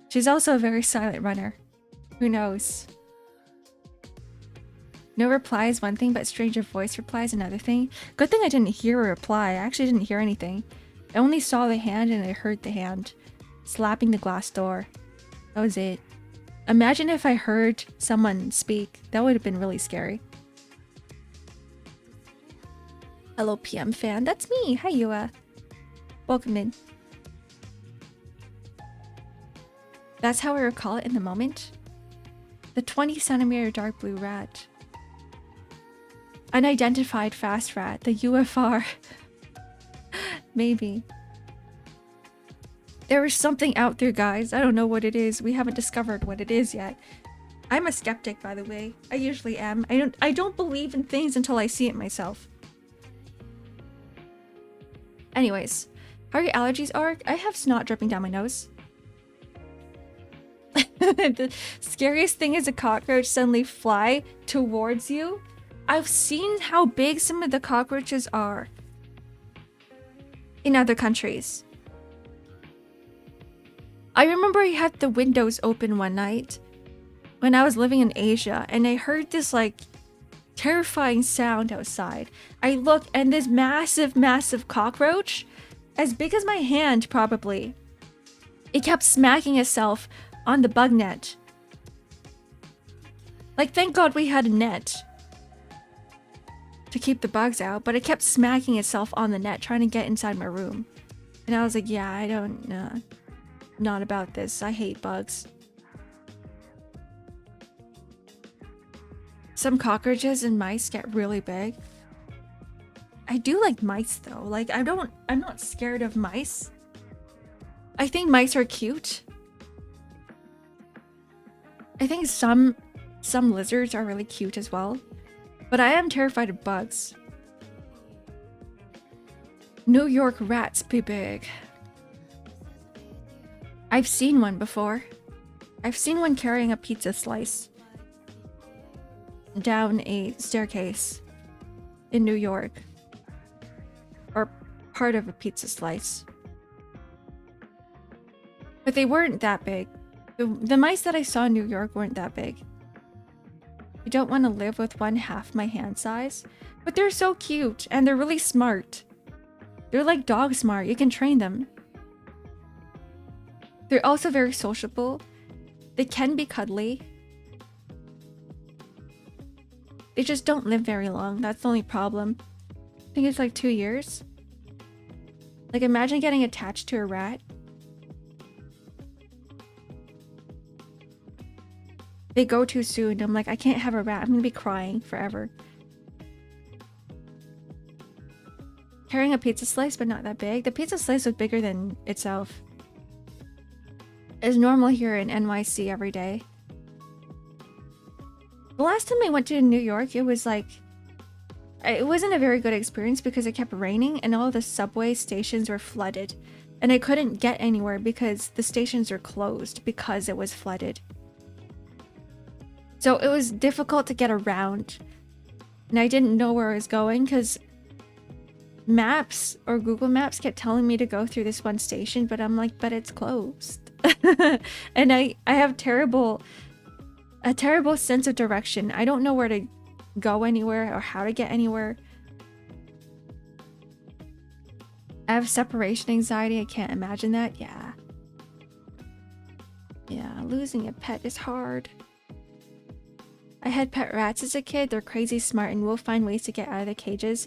She's also a very silent runner. Who knows? No reply is one thing, but stranger voice reply is another thing. Good thing I didn't hear a reply. I actually didn't hear anything. I only saw the hand and I heard the hand slapping the glass door. That was it. Imagine if I heard someone speak. That would have been really scary. Hello, PM fan. That's me. Hi, Yua. Welcome in. That's how I recall it in the moment. The 20-centimeter dark blue rat. Unidentified fast rat. The UFR. Maybe. There is something out there, guys. I don't know what it is. We haven't discovered what it is yet. I'm a skeptic, by the way. I usually am. I don't believe in things until I see it myself. Anyways, how are your allergies, Ark? I have snot dripping down my nose. The scariest thing is a cockroach suddenly fly towards you. I've seen how big some of the cockroaches are in other countries. I remember I had the windows open one night when I was living in Asia, and I heard this like terrifying sound outside. I look, and this massive cockroach, as big as my hand probably, It kept smacking itself on the bug net. Like, thank God we had a net to keep the bugs out, but it kept smacking itself on the net trying to get inside my room. And I was like, yeah, I don't know. Not about this. I hate bugs. Some cockroaches and mice get really big. I do like mice though. Like, I'm not scared of mice. I think mice are cute. I think some lizards are really cute as well. But I am terrified of bugs. New York rats be big. I've seen one before. I've seen one carrying a pizza slice down a staircase in New York. Or part of a pizza slice. But they weren't that big. The mice that I saw in New York weren't that big. I don't want to live with one half my hand size. But they're so cute and they're really smart. They're like dog smart. You can train them. They're also very sociable. They can be cuddly. They just don't live very long. That's the only problem. I think it's like 2 years. Like, imagine getting attached to a rat. They go too soon. I'm like, I can't have a rat. I'm gonna be crying forever. Carrying a pizza slice, but not that big. The pizza slice was bigger than itself. It's normal here in NYC every day. The last time I went to New York, it was like... It wasn't a very good experience because it kept raining and all the subway stations were flooded. And I couldn't get anywhere because the stations were closed because it was flooded. So it was difficult to get around. And I didn't know where I was going because Maps or Google Maps kept telling me to go through this one station, but I'm like, but it's closed. And I have a terrible sense of direction. I don't know where to go anywhere or how to get anywhere. I have separation anxiety. I can't imagine that. Yeah, losing a pet is hard. I had pet rats as a kid. They're crazy smart and will find ways to get out of the cages.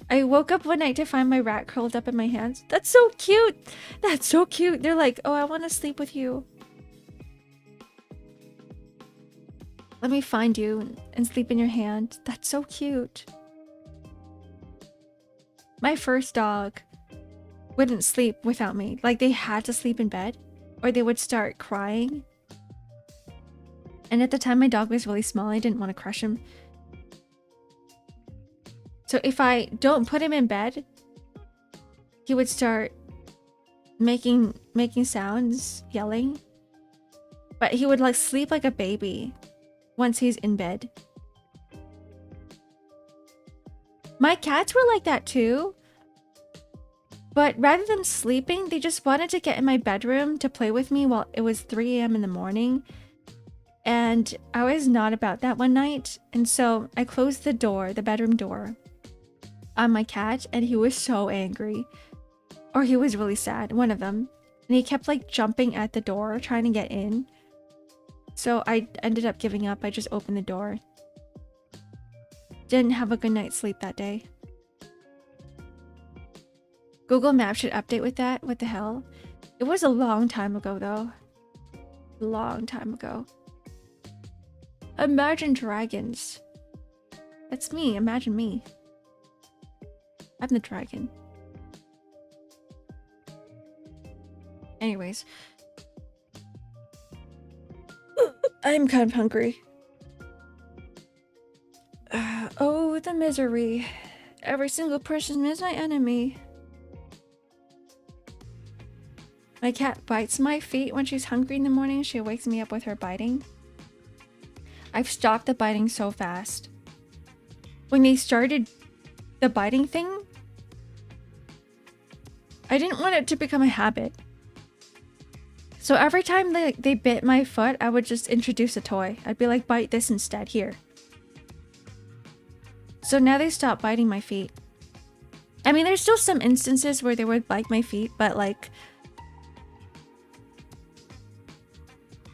I woke up one night to find my rat curled up in my hands. That's so cute. That's so cute. They're like, oh, I want to sleep with you. Let me find you and sleep in your hand. That's so cute. My first dog wouldn't sleep without me. Like, they had to sleep in bed or they would start crying. And at the time, my dog was really small. I didn't want to crush him. So if I don't put him in bed, he would start making sounds, yelling. But he would like sleep like a baby once he's in bed. My cats were like that too. But rather than sleeping, they just wanted to get in my bedroom to play with me while it was 3 a.m. in the morning. And I was not about that one night. And so I closed the door, the bedroom door, on my cat, and he was so angry. Or he was really sad, one of them. And he kept like jumping at the door, trying to get in. So I ended up giving up. I just opened the door. Didn't have a good night's sleep that day. Google Maps should update with that. What the hell? It was a long time ago though. Long time ago. Imagine Dragons. That's me. Imagine me. I'm the dragon. Anyways. I'm kind of hungry. Oh, the misery. Every single person is my enemy. My cat bites my feet when she's hungry in the morning. She wakes me up with her biting. I've stopped the biting so fast. When they started the biting thing, I didn't want it to become a habit. So every time they bit my foot, I would just introduce a toy. I'd be like, bite this instead, here. So now they stopped biting my feet. I mean, there's still some instances where they would bite my feet, but like,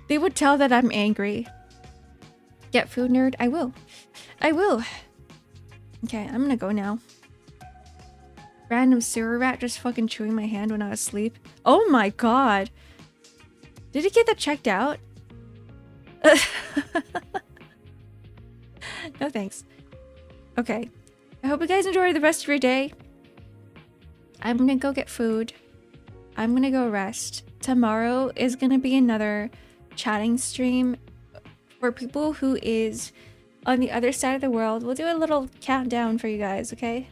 They would tell that I'm angry. Get food, nerd? I will. I will. Okay, I'm gonna go now. Random sewer rat just fucking chewing my hand when I was asleep. Oh my god. Did he get that checked out? No thanks. Okay. I hope you guys enjoy the rest of your day. I'm gonna go get food. I'm gonna go rest. Tomorrow is gonna be another chatting stream for people who is on the other side of the world. We'll do a little countdown for you guys, okay?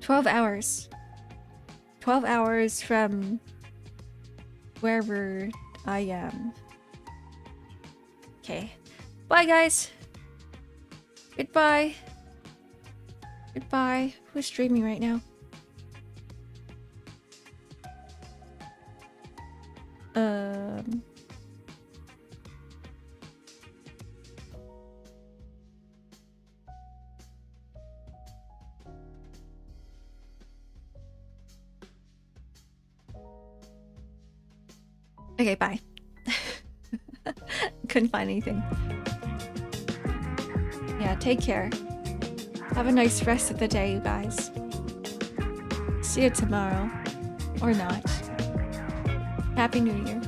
12 hours. 12 hours from wherever I am. Okay. Bye, guys. Goodbye. Goodbye. Who's streaming right now? Okay, bye. Couldn't find anything. Yeah, take care. Have a nice rest of the day, you guys. See you tomorrow. Or not. Happy New Year.